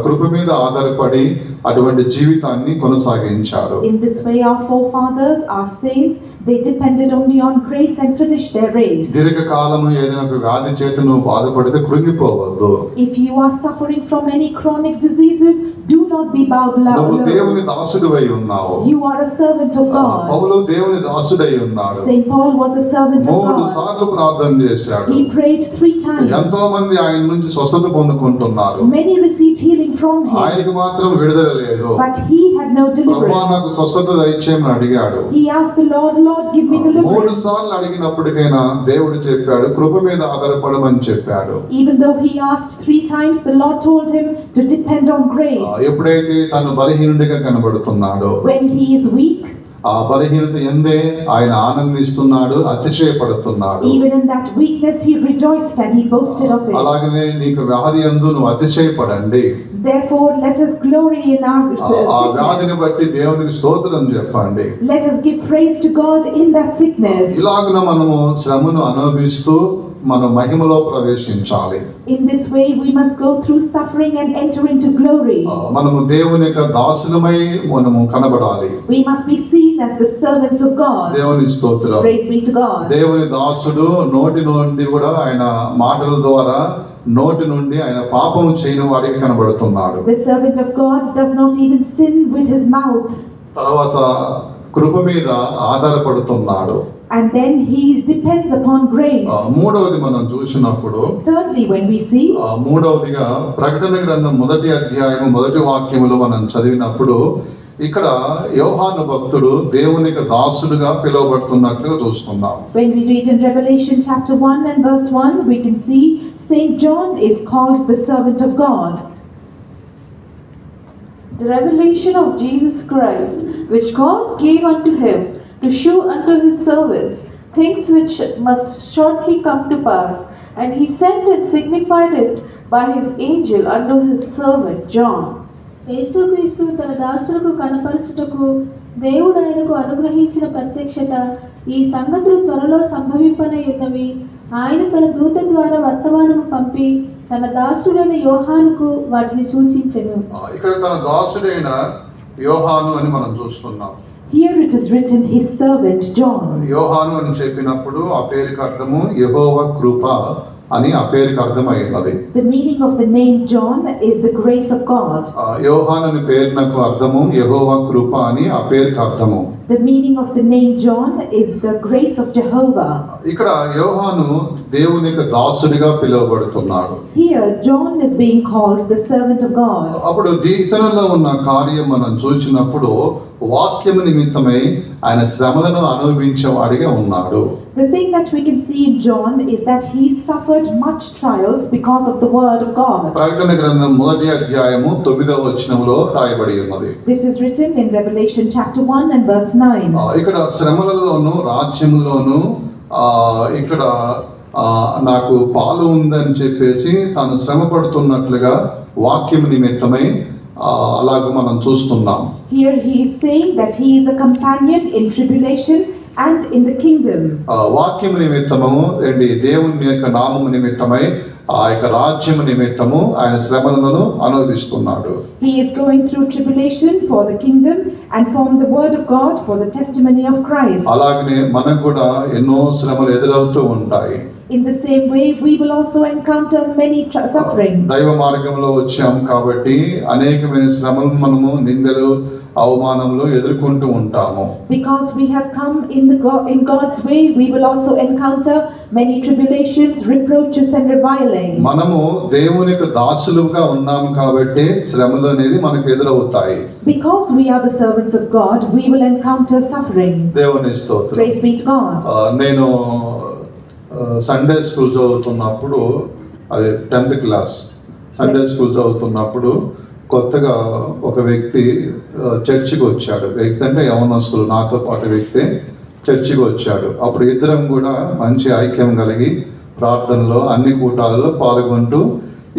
కృప మీద ఆధారపడి అటువంటి జీవితాన్ని కొనసాగించారు. In this way our forefathers, our saints, they depended only on grace and finished their race. దీర్ఘకాలము ఏదైనా ఒక వ్యాధి చేత నువ్వు బాధపడితే కృంగిపోవద్దు. If you are suffering from any chronic diseases, do not be bowed నువ్వు low. దేవుని దాసుడివై ఉన్నావు. You are a servant of God. పౌలు దేవుని దాసుడై ఉన్నాడు. Saint Paul was a servant of 3 God. సార్లు ప్రార్థన చేశాడు. He prayed 3 times. ఎంతో మంది ఆయన నుంచి స్వస్థత పొందుకుంటున్నారు. Many received healing from him, ఆయనకి మాత్రం విడుదల లేదు. but he had no ప్రభువా deliverance. నాకు స్వస్థత దయచేయమని అడిగాడు. He asked the Lord, Lord, give me 3 deliverance. సార్లు అడిగినప్పటికైనా దేవుడు చెప్పాడు, కృప మీద ఆధారపడమని చెప్పాడు. Even though he asked 3 times, the Lord told him to depend on grace. ఎప్పుడైతే తను బలహీనుడిగా కనబడుతున్నాడో, When he is weak, ఆ బలహీనత ఎందే ఆయన ఆనందిస్తున్నాడు, అతిశయపడుతున్నాడు. Even in that weakness, he rejoiced and he boasted of it. అలాగనే నీకు వ్యాధి యందు నువ్వు అతిశయపడండి. Therefore, let us glory in our ఆ వ్యాధిని sickness. బట్టి దేవునికి స్తోత్రం చెప్పండి. Let us give praise to God in that sickness. ఇలాగున మనము శ్రమను అనుభవిస్తూ మన మహిమలో ప్రవేశించాలి. In this way, we must go through suffering and enter into glory. మనము దేవుని యొక్క దాసులమై మనము కనబడాలి. We must be seen as the servants of God. దేవుని స్తోత్రం. Praise be to God. దేవుని దాసుడు నోటి నుండి కూడా ఆయన మాటల ద్వారా నోటి నుండి ఆయన పాపము చేయని వాడికి కనబడుతున్నాడు. The servant of God does not even sin with his mouth. తర్వాత కృప మీద ఆధారపడుతున్నాడు. And then he depends upon grace. మూడవది మనం చూసినప్పుడు Thirdly, when we see మూడవదిగా ప్రకటన గ్రంథం 1వ అధ్యాయం 1వ వాక్యములో మనం చదివినప్పుడు ఇక్కడ యోహాను భక్తుడు దేవునికి దాసుడుగా పిలువబడుతున్నట్లుగా చూస్తున్నాం. when we read in Revelation chapter 1 and verse 1, we can see Saint John is called the servant of God. The revelation of Jesus Christ, which God gave unto him to shew unto his servants things which must shortly come to pass, and he sent and signified it by his angel unto his servant John. యేసుక్రీస్తు తన దాసులకు కనపరచుటకు దేవుడు ఆయనకు అనుగ్రహించిన ప్రత్యక్షత, ఈ సంగతులు త్వరలో సంభవింపనై ఉన్నవి. ఆయన తన దూత ద్వారా వర్తమానము పంపి తన దాసుడైన యోహానుకు వాటిని సూచించెను. ఇక్కడ తన దాసుడైన యోహాను అని మనం చూస్తున్నాం. Here it is written his servant John. యోహాను అని చెప్పినప్పుడు ఆ పేరుకి అర్థము యెహోవా కృప అని ఆ పేరుకి అర్థమైనది. The meaning of the name John is the grace of God. యోహాను అని పేరునకు అర్థము యెహోవా కృప అని ఆ పేరుకి అర్థము. The meaning of the name John is the grace of Jehovah. ఇక్కడ యోహాను దేవునికి దాసుడిగా పిలువబడుతున్నాడు. Here John is being called the servant of God. అప్పుడు ఇతరులలో ఉన్న కార్యం మనం చూసినప్పుడు వాక్యము నిమిత్తమై ఆయన శ్రమలను అనుభవించేవాడిగా ఉన్నాడు. The thing that we can see in John is that he suffered much trials because of the word of God. ప్రకటన గ్రంథం 1వ అధ్యాయము 9వ వచనములో రాయబడి ఉన్నది. This is written in Revelation chapter 1 and verse 9. ఇక్కడ శ్రమలలోను రాజ్యములోను ఇక్కడ నాకు పాలు ఉందని చెప్పేసి తాను శ్రమ పడుతున్నట్లుగా వాక్యము నిమిత్తమై అలాగ మనం చూస్తున్నాం. Here he is saying that he is a companion in tribulation and in the kingdom. వాక్యము నిమిత్తము దేవుని యొక్క నామము నిమిత్తమై ఆ యొక్క రాజ్యము నిమిత్తము ఆయన శ్రమలను అనుభవిస్తున్నాడు. He is going through tribulation for the kingdom and from the word of God for the testimony of Christ. అలాగనే మనకు కూడా ఎన్నో శ్రమలు ఎదురవుతూ ఉంటాయి. In the same way, we will also encounter many sufferings. దైవ మార్గంలో వచ్చాం కాబట్టి అనేకమైన శ్రమలు మనము నిందలు అవమానములు ఎదుర్కొంటూ ఉంటాము. Because we have come in God's way, we will also encounter many tribulations, reproaches and reviling. మనము దేవునికి దాసులుగా ఉన్నాము కాబట్టి శ్రమలు అనేది మనకు ఎదురవుతాయి. Because we are the servants of God, we will encounter suffering. దేవుని స్తోత్రం. Praise be to God. నేను సండే స్కూల్ చదువుతున్నప్పుడు అది 10th క్లాస్ సండే స్కూల్ చదువుతున్నప్పుడు కొత్తగా ఒక వ్యక్తి చర్చికి వచ్చాడు. వ్యక్తి అంటే యవనస్తులు నాతో పాటు వ్యక్తి చర్చికి వచ్చాడు. అప్పుడు ఇద్దరం కూడా మంచి ఐక్యం కలిగి ప్రార్థనలో అన్ని కూటాలలో పాల్గొంటూ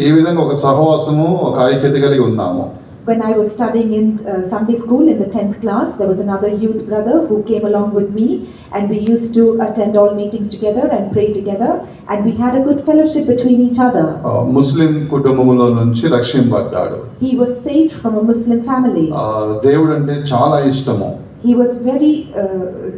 ఈ విధంగా ఒక సహవాసము ఒక ఐక్యత కలిగి ఉన్నాము. When I was studying in Sunday school in the 10th class, there was another youth brother who came along with me, and we used to attend all meetings together and pray together, and we had a good fellowship between each other. ముస్లిం కుటుంబంలో నుంచి రక్షింపబడ్డాడు. He was saved from a Muslim family. దేవుడు అంటే చాలా ఇష్టము. He was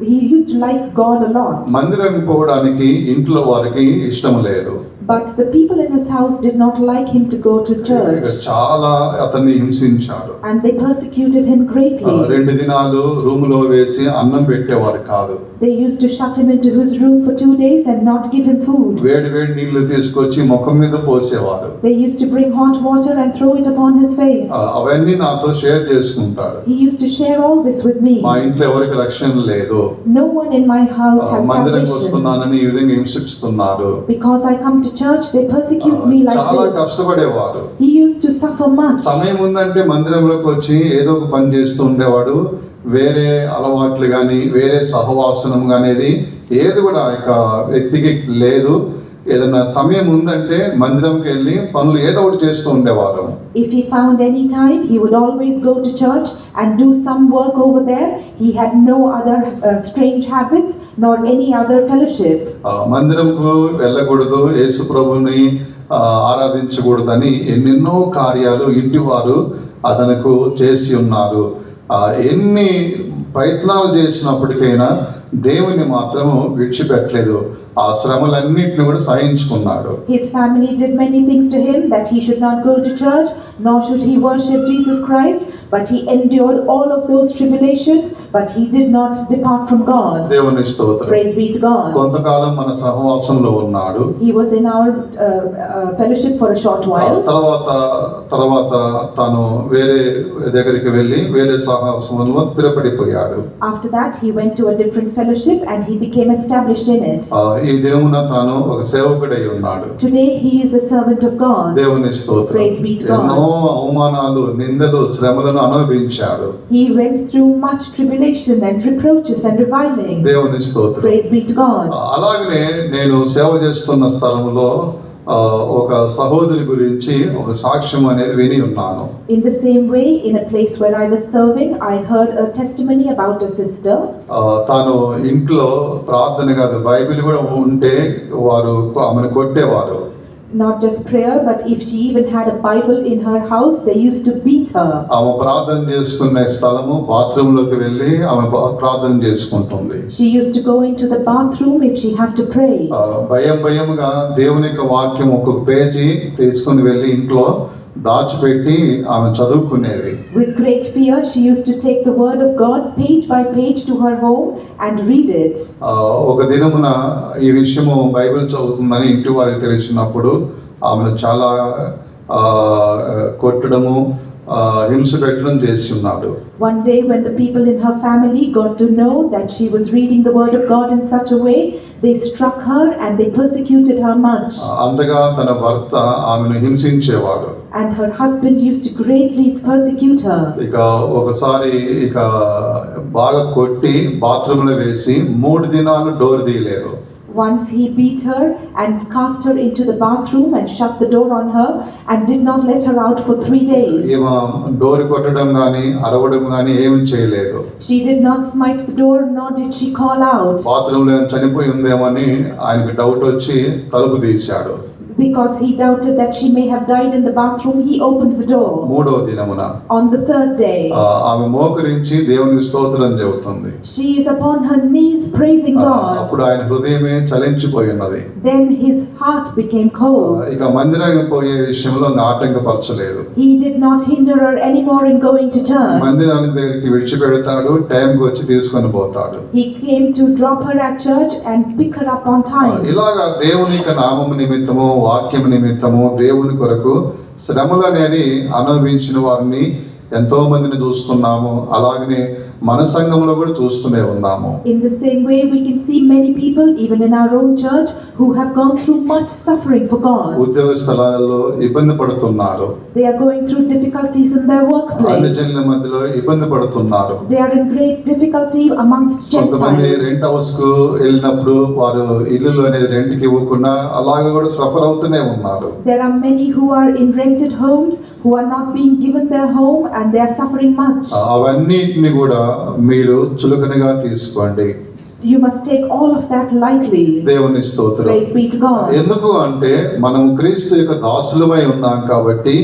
he used to like God a lot. మందిరం పోవడానికి ఇంట్లో వారికి ఇష్టం లేదు. But the people in his house did not like him to go to church. చాలా అతన్ని హింసించాడు. And they persecuted him greatly. 2 దినాలు రూములో వేసి అన్నం పెట్టేవారు కాదు. They used to shut him into his room for 2 days and not give him food. వేడి నీళ్లు తీసుకొచ్చి ముఖం మీద పోసేవారు. They used to bring hot water and throw it upon his face. అవన్నీ నాతో షేర్ చేసుకుంటాడు. He used to share all this with me. మా ఇంట్లో ఎవరికి రక్షణ లేదు. No one in my house has మందిరంకి salvation. వస్తున్నానని ఈ విధంగా హింసిస్తున్నారు. Because I come to church, they persecute me like చాలా this. కష్టపడేవాడు. He used to suffer much. సమయం ఉందంటే మందిరంలోకి వచ్చి ఏదో ఒక పని చేస్తూ ఉండేవాడు. వేరే అలవాట్లు కానీ వేరే సహవాసనం అనేది ఏది కూడా ఆ యొక్క వ్యక్తికి లేదు. ఏదైనా సమయం ఉందంటే మందిరంకి వెళ్ళి పనులు ఏదో ఒకటి చేస్తూ ఉండేవారు. If he found any time, he would always go to church and do some work over there. He had no other strange habits nor any other fellowship. మందిరంకు వెళ్ళకూడదు, యేసు ప్రభుని ఆరాధించకూడదని ఎన్నెన్నో కార్యాలు ఇంటి వారు అతనికి చేసి ఉన్నారు. ఎన్ని ప్రయత్నాలు చేసినప్పటికైనా దేవుని మాత్రము విడిచిపెట్టలేదు. ఆ శ్రమలన్నింటిని కూడా సహించుకున్నాడు. His family did many things to him, that he should not go to church, nor should he worship Jesus Christ, but he endured all of those tribulations, but he did not depart from God. దేవుని స్తోత్రం. Praise be to God. కొంతకాలం మన సహవాసంలో ఉన్నాడు. He was in our fellowship for a short while. తర్వాత తాను వేరే దగ్గరికి వెళ్ళి వేరే సహవాసంలో స్థిరపడిపోయాడు. After that he went to a different fellowship and he became established in it. ఈ దినమున తాను ఒక సేవకుడై ఉన్నాడు. Today he is a servant of God. దేవుని స్తోత్రం. Praise be to God. ఎన్నో అవమానాలు, నిందలు, శ్రమలను అనుభవించాడు. He went through much tribulation and reproaches and reviling. దేవుని స్తోత్రం. Praise be to God. అలాగనే నేను సేవ చేస్తున్న స్థలంలో ఒక సహోదరి గురించి ఒక సాక్ష్యం అనేది విని ఉన్నాను. In the same way, in a place where I was serving, I heard a testimony about a sister. తాను ఇంట్లో ప్రార్థన కాదు, బైబిల్ కూడా ఉంటే వారు ఆమెను కొట్టేవారు. Not just prayer, but if she even had a Bible in her house, they used to beat her. ఆమె ప్రార్థన చేసుకునే స్థలము బాత్రూంలోకి వెళ్ళి ఆమె ప్రార్థన చేసుకుంటుంది. She used to go into the bathroom if she had to pray. భయంగా దేవుని యొక్క వాక్యం ఒక పేజీ తీసుకుని వెళ్ళి ఇంట్లో దాచిపెట్టి ఆమె చదువుకునేది. With great fear, she used to take the word of God page by page to her home and read it. ఒక దినమున ఈ విషయము బైబిల్ చదువుతుందని ఇంటి వారికి తెలిసినప్పుడు ఆమెను చాలా కొట్టడము, హింస పెట్టడం చేసి ఉన్నాడు. One day when the people in her family got to know that she was reading the word of God in such a way, they struck her and they persecuted her much. అంతగా తన భర్త ఆమెను హింసించేవాడు. And her husband used to greatly persecute her. ఇక ఒకసారి బాగా కొట్టి బాత్రూంలో వేసి 3 దినాలు డోర్ తీయలేదు. Once he beat her and cast her into the bathroom and shut the door on her and did not let her out for 3 days. ఈమె door కొట్టడం గాని అరవడం గాని ఏమీ చేయలేదు. She did not smite the door, nor did she call out. బాత్రూంలో చనిపోయి ఉందేమని ఆయనకి డౌట్ వచ్చి తలుపు తీశాడు. Because he doubted that she may have died in the bathroom, he opened the door. 3వ దినమున On the 3rd day, ఆమె మోకరించి దేవునికి స్తోత్రం చెబుతుంది. she is upon her knees praising God. అప్పుడు ఆయన హృదయమే చలించిపోయి ఉన్నది. Then his heart became cold. ఇక మందిరానికి పోయే విషయంలో ఆటంకపరచలేదు. He did not hinder her anymore in going to church. మందిరానికి దగ్గరికి విడిచిపెడతాడు, టైంకి వచ్చి తీసుకొని పోతాడు. He came to drop her at church and pick her up on time. ఇలాగా దేవుని యొక్క నామము నిమిత్తము, వాక్యం నిమిత్తము, దేవుని కొరకు శ్రమలు అనేది అనుభవించిన వారిని ఎంతో మందిని చూస్తున్నాము. అలాగనే మన సంఘంలో కూడా చూస్తూనే ఉన్నాము. In the same way, we can see many people, even in our own church, who have gone through much suffering for God. ఉద్యోగ స్థలాల్లో ఇబ్బంది పడుతున్నారు. They are going through difficulties in their అన్ని workplace. జనుల మధ్యలో ఇబ్బంది పడుతున్నారు. They are in great difficulty amongst కొంతమంది Gentiles. రెంట్ హౌస్ కు వెళ్ళినప్పుడు వారు ఇల్లు అనేది రెంట్ కి ఇవ్వకుండా అలాగే కూడా సఫర్ అవుతూనే ఉన్నారు. There are many who are in rented homes, who are not being given their home, and they are suffering much. అవన్నిటిని కూడా మీరు చులకనగా తీసుకోండి. You must take all of that lightly. దేవుని స్తోత్రం. Praise be to God. ఎందుకు అంటే మనం క్రీస్తు యొక్క దాసులమై ఉన్నాం కాబట్టి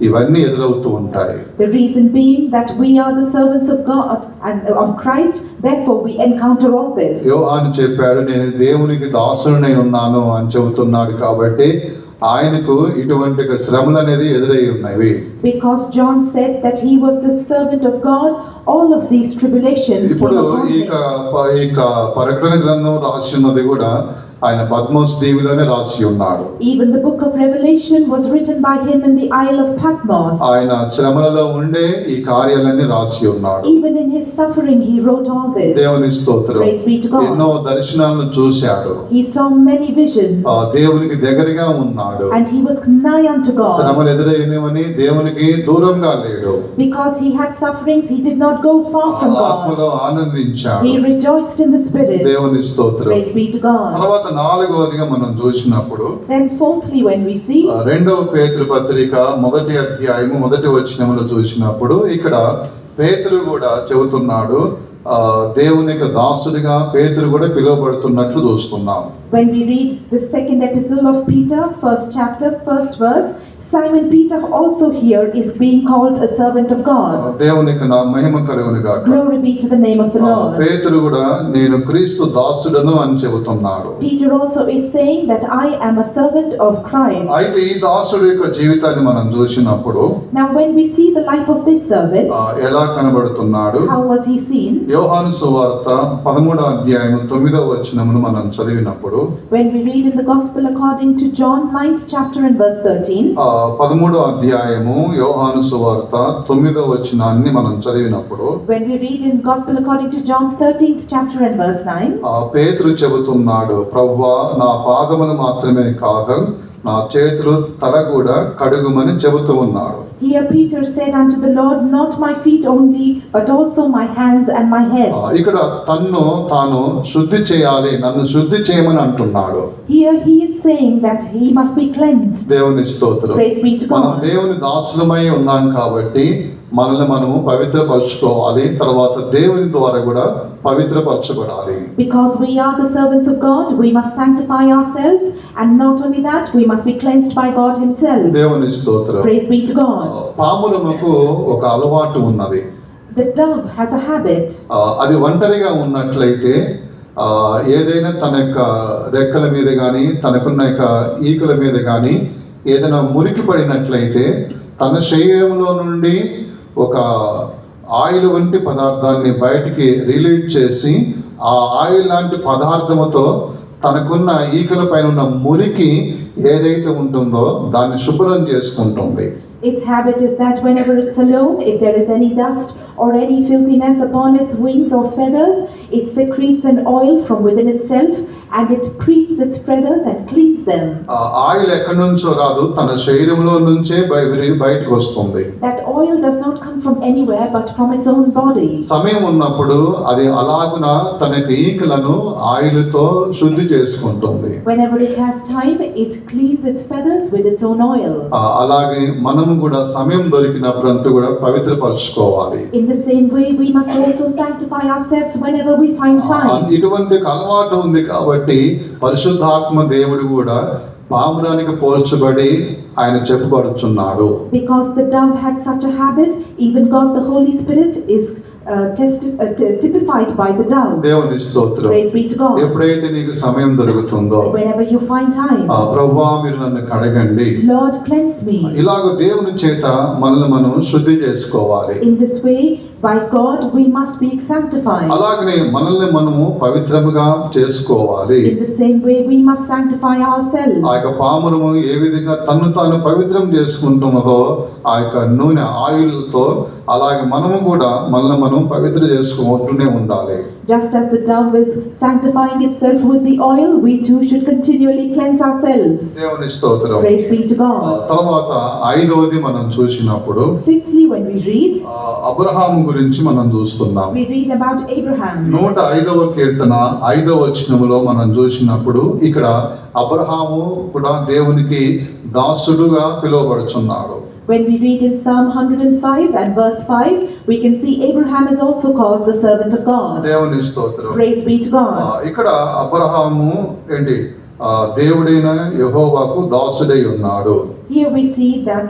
ఇవన్నీ ఎదురవుతూ ఉంటాయి. The reason being that we are the servants of God and of Christ, therefore we encounter all this. యోహాను చెప్పాడు, నేను దేవునికి దాసులనై ఉన్నాను అని చెబుతున్నాడు కాబట్టి ఆయనకు ఇటువంటి శ్రమలు అనేది ఎదురై ఉన్నవి. Because John said that he was the servant of God, all of these tribulations came ఇప్పుడు upon ఈ him. ప్రకటన గ్రంథం రాసినది కూడా ఆయన పద్మోస్ దీవిలోనే రాసి ఉన్నాడు. Even the book of Revelation was written by him in the Isle of Patmos. ఆయన శ్రమలలో ఉండే ఈ కార్యాలన్నీ రాసి ఉన్నాడు. Even in his suffering, he wrote all this. దేవుని స్తోత్రం. Praise be to God. ఎన్నో దర్శనాలను చూశాడు. He saw many visions, దేవునికి దగ్గరగా ఉన్నాడు. and he was nigh unto God. శ్రమలు ఎదురైనవని దేవునికి దూరంగా లేడు. Because he had sufferings, he did not go far from God. ఆత్మలో ఆనందించాడు. He rejoiced in the Spirit. దేవుని స్తోత్రం. Praise be to God. తర్వాత నాలుగవదిగా మనం చూసినప్పుడు Then fourthly, when we see రెండవ పేతురు పత్రిక 1వ అధ్యాయము 1వ వచనములో చూసినప్పుడు ఇక్కడ పేతురు కూడా చెబుతున్నాడు, దేవునికి దాసుడిగా పేతురు కూడా పిలువబడుతున్నట్లు చూస్తున్నాం. when we read the second epistle of Peter, first chapter, first verse, Simon Peter also here is being called a servant of God. దేవునికి నా మహిమ కలుగును గాక. Glory be to the name of the Lord. పేతురు కూడా నేను క్రీస్తు దాసుడను అని చెబుతున్నాడు. Peter also is saying that I am a servant of Christ. అయితే ఈ దాసుడి యొక్క జీవితాన్ని మనం చూసినప్పుడు Now when we see the life of this servant, ఎలా కనబడుతున్నాడు? how was he seen? యోహాను సువార్త 13వ అధ్యాయము 9వ వచనమును మనం చదివినప్పుడు When we read in the Gospel according to John 9th chapter and verse 13, 13వ అధ్యాయము యోహాను సువార్త 9వ వచనాన్ని మనం చదివినప్పుడు when we read in Gospel according to John 13th chapter and verse 9, పేతురు చెబుతున్నాడు, ప్రభువా నా పాదములు మాత్రమే కాదు నా చేతులు తల కూడా కడుగుమని చెబుతూ ఉన్నాడు. here Peter said unto the Lord, not my feet only, but also my hands and my head. ఇక్కడ తన్ను తాను శుద్ధి చేయాలి, నన్ను శుద్ధి చేయమని అంటున్నాడు. Here he is saying that he must be cleansed. దేవుని స్తోత్రం. Praise be to మనం God. దేవుని దాసులమై ఉన్నాం కాబట్టి మనల్ని మనము పవిత్రపరచుకోవాలి, తర్వాత దేవుని ద్వారా కూడా పవిత్రపరచబడాలి. Because we are the servants of God, we must sanctify ourselves, and not only that, we must be cleansed by God himself. దేవుని స్తోత్రం. Praise be to God. పామురముకు ఒక అలవాటు ఉన్నది. The dove has a habit. అది ఒంటరిగా ఉన్నట్లయితే ఏదైనా తన యొక్క రెక్కల మీద కానీ తనకున్న యొక్క ఈకల మీద కానీ ఏదైనా మురికి పడినట్లయితే తన శరీరంలో నుండి ఒక ఆయిల్ వంటి పదార్థాన్ని బయటికి రిలీజ్ చేసి ఆ ఆయిల్ లాంటి పదార్థముతో తనకున్న ఈకల పైన ఉన్న మురికి ఏదైతే ఉంటుందో దాన్ని శుభ్రం చేసుకుంటుంది. Its habit is that whenever it's alone, if there is any dust or any filthiness upon its wings or feathers, it secretes an oil from within itself and it preenes its feathers and cleans them. Oil ఎక్కడి నుంచో రాదు, తన శరీరంలో నుంచే బయటకు వస్తుంది. That oil does not come from anywhere but from its own body. సమయం ఉన్నప్పుడు అది అలాగున తన ఈకలను ఆయిల్తో శుద్ధి చేసుకుంటుంది. Whenever it has time, it cleans its feathers with its own oil. అలాగే మనము కూడా సమయం దొరికినప్పుడంతా కూడా పవిత్రపరచుకోవాలి. In the same way, we must also sanctify ourselves whenever we find time. ఇటువంటి అలవాటు ఉంది కాబట్టి పరిశుద్ధాత్మ దేవుడు కూడా పావురానికి పోల్చబడి ఆయన చెప్పబడుచున్నాడు. Because the dove had such a habit, even God the Holy Spirit is typified by the dove. దేవుని స్తోత్రం. Praise be to God. ఎప్పుడైతే నీకు సమయం దొరుకుతుందో Whenever you find time, ప్రభువా మీరు నన్ను కడగండి, Lord cleanse me. ఇలాగ దేవుని చేత మనల్ని మనం శుద్ధి చేసుకోవాలి. In this way, by God we must be sanctified. అలాగనే మనల్ని మనము పవిత్రముగా చేసుకోవాలి. In the same way, we must sanctify ourselves. ఆ యొక్క పామురము ఏ విధంగా తన్ను తాను పవిత్రం చేసుకుంటున్నదో ఆ యొక్క నూనె ఆయిల్తో అలాగే మనము కూడా మనల్ని మనం పవిత్ర చేసుకుంటూనే ఉండాలి. Just as the dove is sanctifying itself with the oil, we too should continually cleanse ourselves. దేవుని స్తోత్రం. Praise be to God. తర్వాత ఐదవది మనం చూసినప్పుడు Fifthly, when we read, Abraham గురించి మనం చూస్తున్నాం. we read about Abraham. 105వ కీర్తన 5వ వచనములో మనం చూసినప్పుడు ఇక్కడ అబ్రహాము కూడా దేవునికి దాసుడుగా పిలువబడుచున్నాడు. When we read in Psalm 105 and verse 5, we can see Abraham is also called the servant of God. దేవుని స్తోత్రం. Praise be to God. ఇక్కడ అబ్రహాము దేవుడైన యెహోవాకు దాసుడై ఉన్నాడు. Here we see that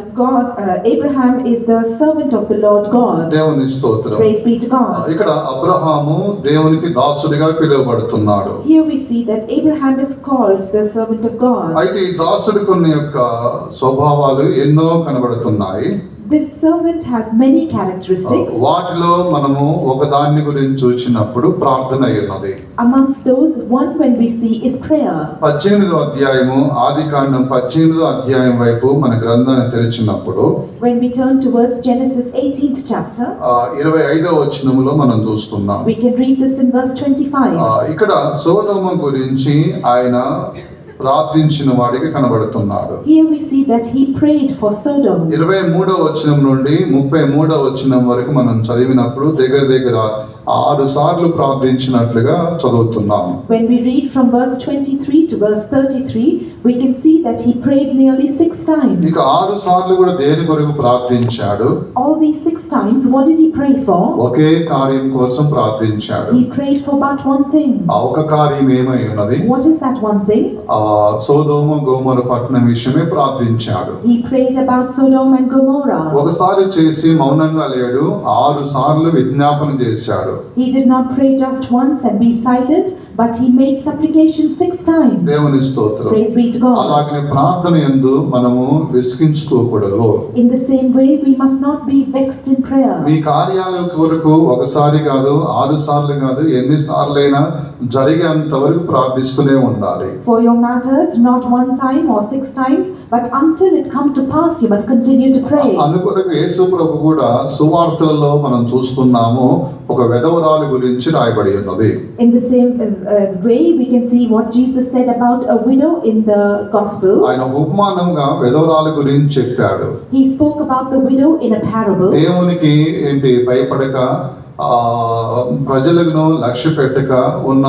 Abraham is the servant of the Lord God. దేవుని స్తోత్రం. Praise be to God. ఇక్కడ అబ్రహాము దేవునికి దాసుడిగా పిలువబడుతున్నాడు. Here we see that Abraham is called the servant of God. అయితే ఈ దాసుడి కొన్ని యొక్క స్వభావాలు ఎన్నో కనబడుతున్నాయి. This servant has many characteristics. వాటిలో మనము ఒకదాన్ని గురించి చూసినప్పుడు ప్రార్థన అయి ఉన్నది. Amongst those, one when we see is prayer. 18వ అధ్యాయము ఆదికాండం 18వ అధ్యాయం వైపు మన గ్రంథాన్ని తెరిచినప్పుడు When we turn towards Genesis 18th chapter, 25వ వచనములో మనం చూస్తున్నాం. we can read this in verse 25. ఇక్కడ సొలొమోను గురించి ఆయన ప్రార్థించిన వాడికి కనబడుతున్నాడు. Here we see that he prayed for Sodom. 23వ వచనం నుండి 33వ వచనం వరకు మనం చదివినప్పుడు దగ్గర 6 సార్లు ప్రార్థించినట్లుగా చదువుతున్నాము. When we read from verse 23 to verse 33, we can see that he prayed nearly 6 times. ఇక 6 సార్లు కూడా దేని కొరకు ప్రార్థించాడు? All these 6 times, what did he pray for? ఒకే కార్యం కోసం ప్రార్థించాడు. He prayed for but one thing. ఆ ఒక కార్యం ఏమై ఉన్నది? What is that one thing? సొదొమ గొమొర్రా పట్టణం విషయమే ప్రార్థించాడు. He prayed about Sodom and Gomorrah. ఒకసారి చేసి మౌనంగా లేడు, 6 సార్లు విజ్ఞాపన చేశాడు. He did not pray just once and be silent, but he made supplication 6 times. దేవుని స్తోత్రం. Praise be to God. అలాగనే ప్రార్థన యందు మనము విసిగించుకోకూడదు. In the same way, we must not be vexed in prayer. మీ కార్యాల కొరకు ఒకసారి కాదు, 6 సార్లు కాదు, ఎన్ని సార్లైనా జరిగేంత వరకు ప్రార్థిస్తూనే ఉండాలి. For your matters, not one time or 6 times, but until it come to pass, you must continue to pray. అందుకొరకు యేసు ప్రభు కూడా సువార్తలలో మనం చూస్తున్నాము, ఒక విధవరాలు గురించి రాయబడి ఉన్నది. In the same way, we can see what Jesus said about a widow in the Gospel. ఆయన ఉపమానంగా విధవరాలు గురించి చెప్పాడు. He spoke about the widow in a parable. దేవునికి భయపడక ప్రజలను లక్ష్య పెట్టక ఉన్న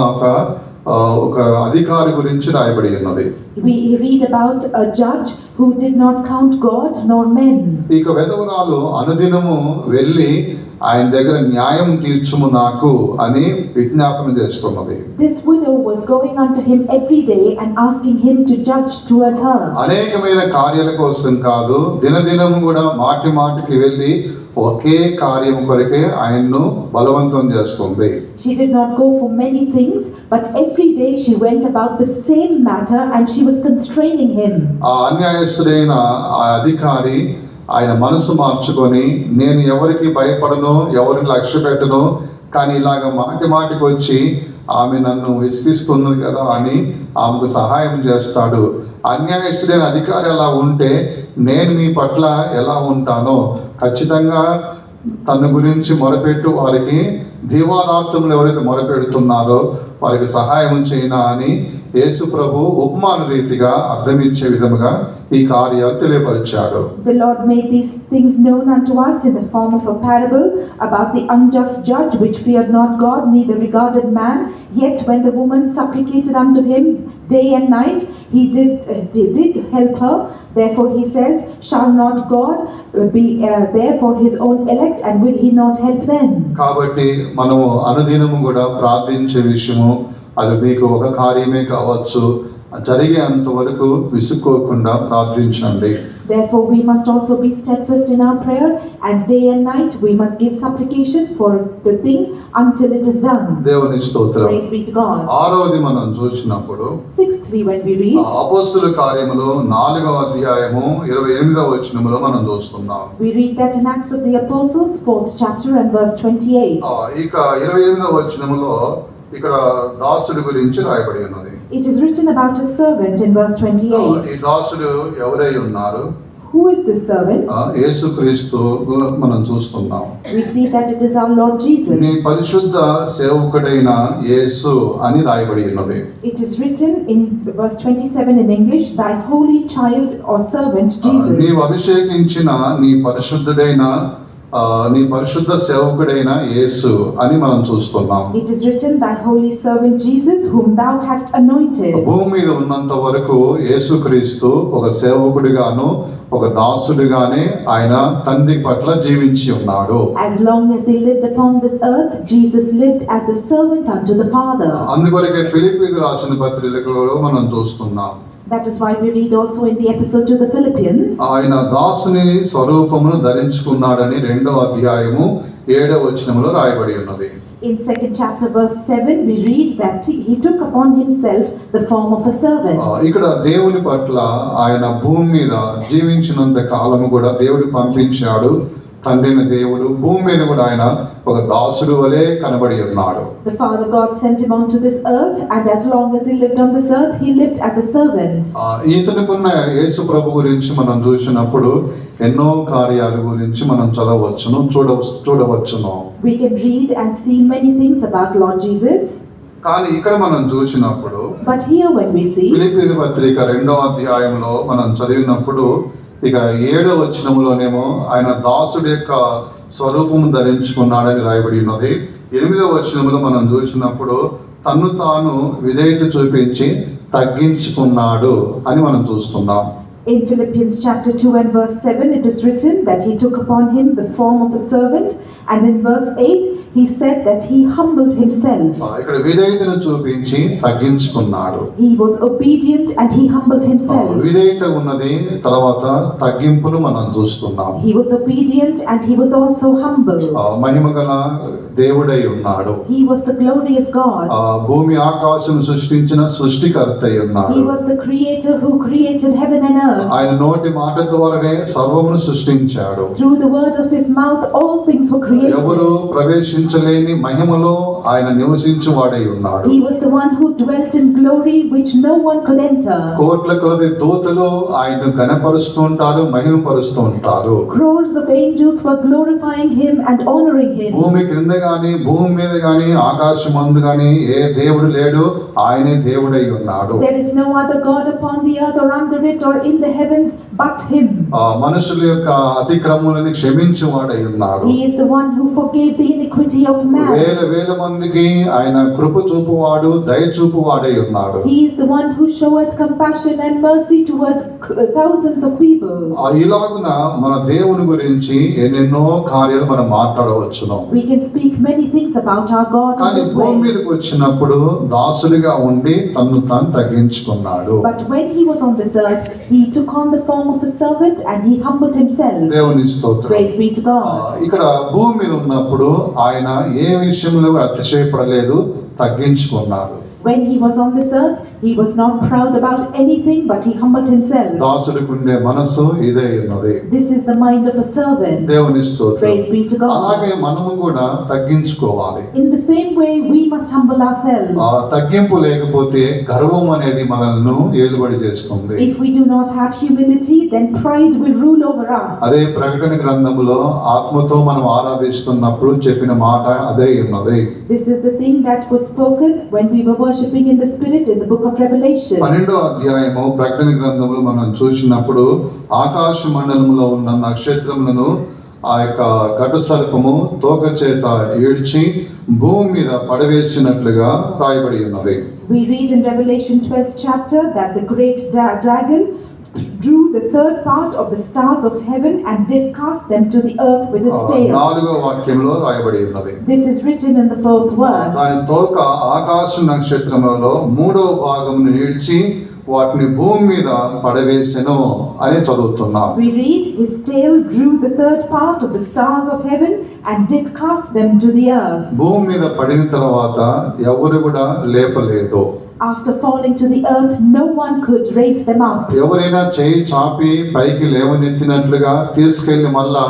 ఒక అధికారి గురించి రాయబడి ఉన్నది. We read about a judge who did not count God nor men. ఇక విధవరాలు అనుదినము వెళ్ళి ఆయన దగ్గర న్యాయం తీర్చుము నాకు అని విజ్ఞాపన చేస్తున్నది. This widow was going unto him every day and asking him to judge towards her. అనేకమైన కార్యాల కోసం కాదు, దినదినము కూడా మాటి మాటికి వెళ్ళి ఒకే కార్యం కొరకే ఆయన్ను బలవంతం చేస్తుంది. She did not go for many things, but every day she went about the same matter and she was constraining him. ఆ అన్యాయస్తుడైన ఆ అధికారి ఆయన మనసు మార్చుకొని, నేను ఎవరికి భయపడను, ఎవరిని లక్ష్య పెట్టను, కానీ ఇలాగ మాటి మాటికి వచ్చి ఆమె నన్ను విసిగిస్తున్నది కదా అని ఆమెకు సహాయం చేస్తాడు. అన్యాయస్తుడైన అధికారి అలా ఉంటే నేను మీ పట్ల ఎలా ఉంటానో, ఖచ్చితంగా తన గురించి మొరపెట్టు వారికి దీవారాత్రులు ఎవరైతే మొరపెడుతున్నారో వారికి సహాయం చేయనా అని యేసు ప్రభు ఉపమాన రీతిగా అర్థమించే విధముగా ఈ కార్యాలు తెలియపరిచాడు. The Lord made these things known unto us in the form of a parable about the unjust judge which feared not God, neither regarded man. Yet when the woman supplicated unto him day and night, he did help her. Therefore he says, shall not God be there for his own elect, and will he not help them? కాబట్టి మనము అనుదినము కూడా ప్రార్థించే విషయము అది మీకు ఒక కార్యమే కావచ్చు, జరిగేంత వరకు విసుక్కోకుండా ప్రార్థించండి. Therefore we must also be steadfast in our prayer, and day and night we must give supplication for the thing until it is done. దేవుని స్తోత్రం. Praise be to God. ఆరవది మనం చూసినప్పుడు 6:3 when we read, అపోస్తలుల కార్యములు 4వ అధ్యాయము 28వ వచనములో మనం చూస్తున్నాం. we read that in Acts of the Apostles 4th chapter and verse 28. ఇక 28వ వచనములో ఇక్కడ దాసుడి గురించి రాయబడి ఉన్నది. It is written about a servant in verse 28. ఈ దాసుడు ఎవరై ఉన్నారు? Who is this servant? యేసుక్రీస్తు మనం చూస్తున్నాం. We see that it is our Lord Jesus. నీ పరిశుద్ధ సేవకుడైన యేసు అని రాయబడి ఉన్నది. It is written in verse 27 in English, thy holy child or servant Jesus. నీవు అభిషేకించిన నీ పరిశుద్ధ సేవకుడైన యేసు అని మనం చూస్తున్నాం. It is written, thy holy servant Jesus, whom thou hast anointed. భూమి మీద ఉన్నంత వరకు యేసుక్రీస్తు ఒక సేవకుడిగాను ఒక దాసుడిగానే ఆయన తండ్రి పట్ల జీవించి ఉన్నాడు. As long as he lived upon this earth, Jesus lived as a servant unto the Father. అందుకొరకే ఫిలిప్పీయులకు రాసిన పత్రికలో మనం చూస్తున్నాం. That is why we read also in the epistle to the Philippians. ఆయన దాసుని స్వరూపమును ధరించుకున్నాడని 2వ అధ్యాయము 7వ వచనములో రాయబడి ఉన్నది. In 2nd chapter verse 7 we read that he took upon himself the form of a servant. ఇక్కడ దేవుని పట్ల ఆయన భూమి మీద జీవించినంత కాలము కూడా దేవుడు పంపించాడు. తండ్రిని దేవుడు భూమి మీద కూడా ఆయన ఒక దాసుడు వలె కనబడి ఉన్నాడు. The Father God sent him onto this earth, and as long as he lived on this earth, he lived as a servant. ఈతనుకున్న యేసు ప్రభు గురించి మనం చూసినప్పుడు ఎన్నో కార్యాల గురించి మనం చూడవచ్చును. We can read and see many things about Lord Jesus. కానీ ఇక్కడ మనం చూసినప్పుడు But here when we see Philippi పత్రిక 2వ అధ్యాయంలో మనం చదివినప్పుడు ఇక 7వ వచనములోనేమో ఆయన దాసుడి యొక్క స్వరూపము ధరించుకున్నాడని రాయబడి ఉన్నది. 8వ వచనములో మనం చూసినప్పుడు తన్ను తాను విధేయత చూపించి తగ్గించుకున్నాడు అని మనం చూస్తున్నాం. in Philippians chapter 2 and verse 7 it is written that he took upon him the form of a servant, and in verse 8 he said that he humbled himself. ఇక్కడ విధేయతను చూపించి తగ్గించుకున్నాడు. He was obedient and he humbled himself. విధేయత ఉన్నది, తర్వాత తగ్గింపును మనం చూస్తున్నాం. He was obedient and he was also humble. మహిమగల దేవుడై ఉన్నాడు. He was the glorious God. భూమి ఆకాశం సృష్టించిన సృష్టికర్త అయి ఉన్నాడు. He was the creator who created heaven and earth. ఆయన నోటి మాట ద్వారానే సర్వమును సృష్టించాడు. Through the word of his mouth all things were created. ఎవరు ప్రవేశించలేని మహిమలో ఆయన నివసించువాడై ఉన్నాడు. He was the one who dwelt in glory which no one could enter. కోట్ల కొలది దూతలు ఆయనను ఘనపరుస్తూ ఉంటారు, మహిమపరుస్తూ ఉంటారు. Crores of angels were glorifying him and honoring him. భూమి క్రింద గాని భూమి మీద గాని ఆకాశమందు గాని ఏ దేవుడు లేడు, ఆయనే దేవుడై ఉన్నాడు. There is no other God upon the earth or under it or in the heavens but him. మనుషుల యొక్క అతిక్రమములను క్షమించువాడై ఉన్నాడు. He is the one who forgave the iniquity of man. వేల మందికి ఆయన కృప చూపువాడు, దయ చూపువాడై ఉన్నాడు. He is the one who showeth compassion and mercy towards thousands of people. ఇలాగున మన దేవుని గురించి ఎన్నెన్నో కార్యాలు మనం మాట్లాడవచ్చును. We can speak many things about our God in కానీ this భూమి way. మీదకి వచ్చినప్పుడు దాసుడిగా ఉండి తన్ను తాను తగ్గించుకున్నాడు. But when he was on this earth, he took on the form of a servant and he humbled himself. దేవుని స్తోత్రం. Praise be to God. ఇక్కడ భూమి మీద ఉన్నప్పుడు ఆయన ఏ విషయంలో కూడా అతిశయపడలేదు, తగ్గించుకున్నాడు. When he was on this earth, he was not proud about anything, but he humbled himself. దాసుడికి ఉండే మనసు ఇదే ఉన్నది. This is the mind of a servant. దేవుని స్తోత్రం. Praise be to God. అలాగే మనము కూడా తగ్గించుకోవాలి. In the same way, we must humble ourselves. తగ్గింపు లేకపోతే గర్వం అనేది మనల్ని ఏలుబడి చేస్తుంది. If we do not have humility, then pride will rule over us. అదే ప్రకటన గ్రంథములో ఆత్మతో మనం ఆరాధిస్తున్నప్పుడు చెప్పిన మాట అదే ఉన్నది. This is the thing that was spoken when we were worshipping in the spirit in the book of Revelation. 12వ అధ్యాయము ప్రకటన గ్రంథములు మనం చూసినప్పుడు ఆకాశ మండలములో ఉన్న నక్షత్రములను ఆ యొక్క ఘట సర్పము తోక చేత ఈడ్చి భూమి మీద పడవేసినట్లుగా రాయబడి ఉన్నది. We read in Revelation 12th chapter that the great dragon drew the third part of the stars of heaven and did cast them to the earth with his tail. 4వ వాక్యంలో రాయబడి ఉన్నది. This is written in the 4th verse. దాని తోక ఆకాశ నక్షత్రములలో 3వ భాగమును ఈడ్చి వాటిని భూమి మీద పడవేసెను అని చదువుతున్నాం. We read, his tail drew the third part of the stars of heaven and did cast them to the earth. భూమి మీద పడిన తర్వాత ఎవరు కూడా లేపలేదు. After falling to the earth, no one could raise them up. ఎవరైనా చేయి చాపి పైకి లేవనెత్తినట్లుగా తీసుకెళ్లి మళ్ళా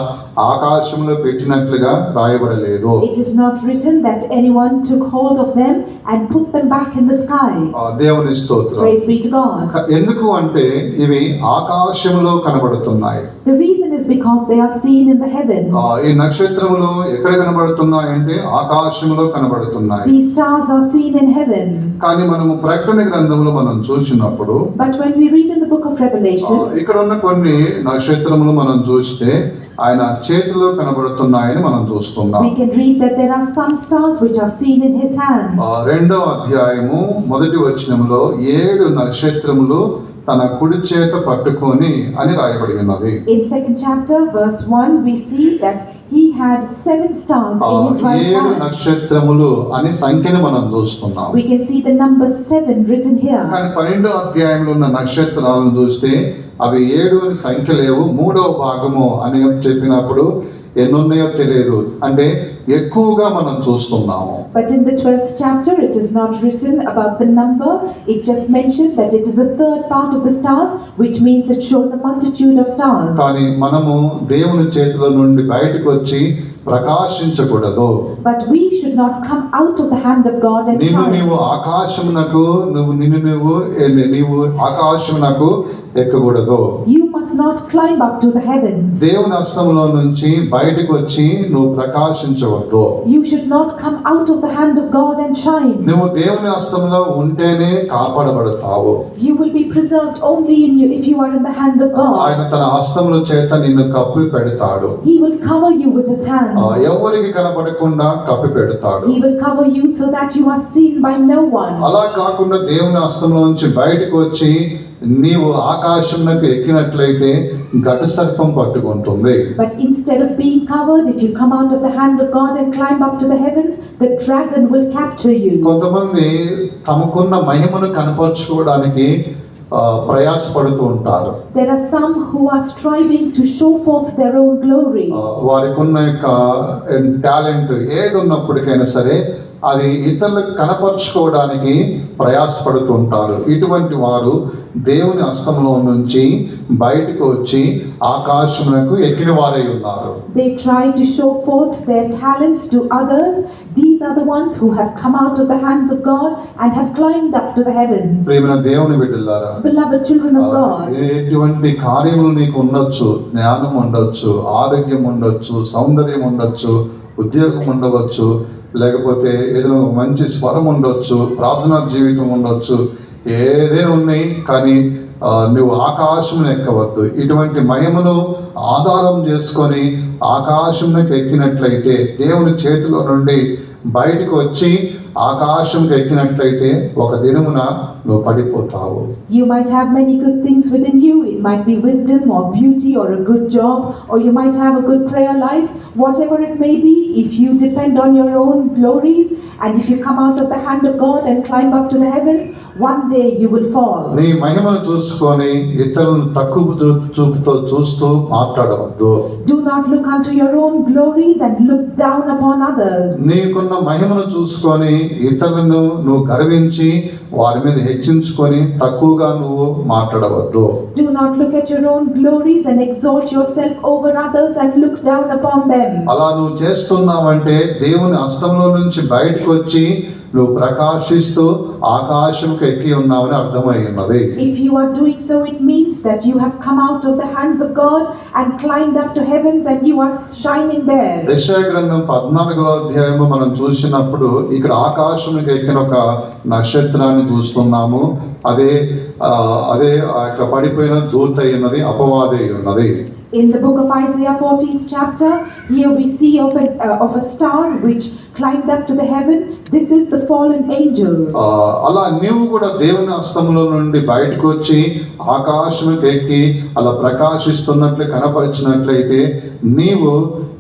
ఆకాశంలో పెట్టినట్లుగా రాయబడలేదు. It is not written that anyone took hold of them and put them back in the sky. దేవుని స్తోత్రం. Praise be to God. ఎందుకు అంటే ఇవి ఆకాశంలో కనబడుతున్నాయి. The reason is because they are seen in the heavens. ఈ నక్షత్రములు ఎక్కడ కనబడుతున్నాయంటే ఆకాశంలో కనబడుతున్నాయి. These stars are seen in heaven. కానీ మనము ప్రకటన గ్రంథంలో మనం చూసినప్పుడు But when we read in the book of Revelation, ఇక్కడ ఉన్న కొన్ని నక్షత్రములు మనం చూస్తే ఆయన చేతిలో కనబడుతున్నాయని మనం చూస్తున్నాం. we can read that there are some stars which are seen in his hand. 2వ అధ్యాయము 1వ వచనములో 7 నక్షత్రములు తన కుడి చేత పట్టుకొని అని రాయబడి ఉన్నది. In 2nd chapter verse 1 we see that he had 7 stars in his right 7 hand. నక్షత్రములు అనే సంఖ్యను మనం చూస్తున్నాం. We can see the number 7 written here. కానీ 12వ అధ్యాయంలో ఉన్న నక్షత్రాలను చూస్తే అవి 7 అని సంఖ్య లేవు, 3వ భాగము అని చెప్పినప్పుడు ఎన్ని ఉన్నాయో తెలియదు, అంటే ఎక్కువగా మనం చూస్తున్నాము. But in the 12th chapter, it is not written about the number. It just mentioned that it is a third part of the stars, which means it shows a multitude of stars. కానీ మనము దేవుని చేతిలో నుండి బయటకు వచ్చి ప్రకాశించకూడదు. But we should not come out of the hand of God and నీవు shine. నీవు ఆకాశమునకు ఎక్కకూడదు. You must not climb up to the heavens. దేవుని హస్తంలో నుంచి బయటకు వచ్చి నువ్వు ప్రకాశించవద్దు. You should not come out of the hand of God and shine. నువ్వు దేవుని హస్తంలో ఉంటేనే కాపాడబడతావు. You will be preserved only in you if you are in the hand of ఆయన God. తన హస్తముల చేత నిన్ను కప్పి పెడతాడు. He will cover you with his hands. ఎవరికి కనపడకుండా కప్పి పెడతాడు. He will cover you so that you are seen by no one. అలా కాకుండా దేవుని హస్తంలో నుంచి బయటకు వచ్చి నీవు ఆకాశంలోకి ఎక్కినట్లయితే ఘట సర్పం పట్టుకుంటుంది. But instead of being covered, if you come out of the hand of God and climb up to the heavens, the dragon will capture you. కొంతమంది తమకున్న మహిమను కనపరుచుకోవడానికి ప్రయాసపడుతూ ఉంటారు. There are some who are striving to show forth their own glory. వారికి ఉన్న యొక్క talent ఏది ఉన్నప్పటికైనా సరే అది ఇతరులకు కనపరుచుకోవడానికి ప్రయాసపడుతూ ఉంటారు. ఇటువంటి వారు దేవుని హస్తంలో నుంచి బయటకు వచ్చి ఆకాశమునకు ఎక్కిన వారై ఉన్నారు. They try to show forth their talents to others. These are the ones who have come out of the hands of God and have climbed up to the heavens. ప్రియమైన దేవుని బిడ్డలారా, Beloved children of God, ఎటువంటి కార్యములు నీకు ఉండొచ్చు, జ్ఞానం ఉండొచ్చు, ఆరోగ్యం ఉండొచ్చు, సౌందర్యం ఉండొచ్చు, ఉద్యోగం ఉండవచ్చు, లేకపోతే ఏదైనా ఒక మంచి స్వరం ఉండొచ్చు, ప్రార్థనా జీవితం ఉండొచ్చు, ఏదైనా ఉన్నాయి, కానీ నువ్వు ఆకాశమును ఎక్కవద్దు. ఇటువంటి మహిమను ఆధారం చేసుకొని ఆకాశంలోకి ఎక్కినట్లయితే, దేవుని చేతిలో నుండి బయటకు వచ్చి ఆకాశంకి ఎక్కినట్లయితే ఒక దినమున నువ్వు పడిపోతావు. you might have many good things within you. It might be wisdom or beauty or a good job, or you might have a good prayer life. Whatever it may be, if you depend on your own glories and if you come out of the hand of God and climb up to the heavens, one day you will fall. నీ మహిమను చూసుకొని ఇతరులను తక్కువ చూపుతో చూస్తూ మాట్లాడవద్దు. Do not look unto your own glories and look down upon others. నీకున్న మహిమను చూసుకొని ఇతరులను నువ్వు గర్వించి వారి మీద హెచ్చించుకొని తక్కువగా నువ్వు మాట్లాడవద్దు. Do not look at your own glories and exalt yourself over others and look down upon them. అలా నువ్వు చేస్తున్నావంటే దేవుని హస్తంలో నుంచి బయటకు వచ్చి నువ్వు ప్రకాశిస్తూ ఆకాశంకి ఎక్కి ఉన్నావని అర్థమై ఉన్నది. If you are doing so, it means that you have come out of the hands of God and climbed up to heavens and you are shining there. యెషయా గ్రంథం 14వ అధ్యాయము మనం చూసినప్పుడు ఇక్కడ ఆకాశంకి ఎక్కిన ఒక నక్షత్రాన్ని చూస్తున్నాము. అదే ఆ యొక్క పడిపోయిన దూత ఉన్నది, అపవాది ఉన్నది. In the book of Isaiah 14th chapter, here we see of a star which climbed up to the heaven. This is the fallen angel. అలా నీవు కూడా దేవుని హస్తములో నుండి బయటకు వచ్చి ఆకాశంకి ఎక్కి అలా ప్రకాశిస్తున్నట్లు కనపరిచినట్లయితే నీవు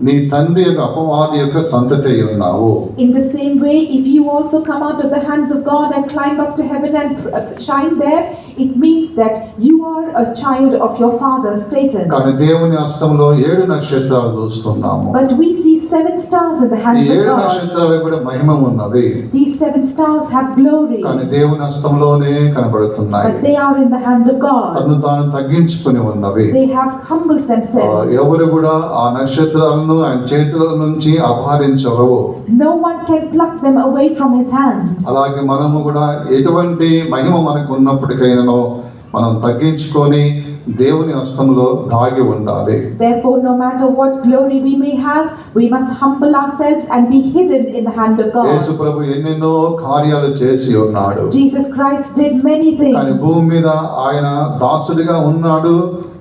నీ తండ్రి యొక్క అపవాది యొక్క సంతతి అయి ఉన్నావు. In the same way, if you also come out of the hands of God and climb up to heaven and shine there, it means that you are a child of your father Satan. కానీ దేవుని హస్తంలో 7 నక్షత్రాలు చూస్తున్నాము. But we see 7 stars in the ఈ hands of 7 God. నక్షత్రాలకు కూడా మహిమ ఉన్నది. These 7 stars have glory, కానీ దేవుని హస్తంలోనే కనబడుతున్నాయి. but they are in the hand of God. తను తాను తగ్గించుకుని ఉన్నవి. They have humbled themselves. ఎవరు కూడా ఆ నక్షత్రాలను ఆయన చేతుల నుంచి అపహరించరు. No one can pluck them away from his hand. అలాగే మనము కూడా ఎటువంటి మహిమ మనకు ఉన్నప్పటికైనా మనం తగ్గించుకొని దేవుని హస్తంలో దాగి ఉండాలి. Therefore, no matter what glory we may have, we must humble ourselves and be hidden in the hand of Yesu God. ప్రభు ఎన్నెన్నో కార్యాలు చేసి ఉన్నాడు. Jesus Christ did many కానీ things, భూమి మీద ఆయన దాసుడిగా ఉన్నాడు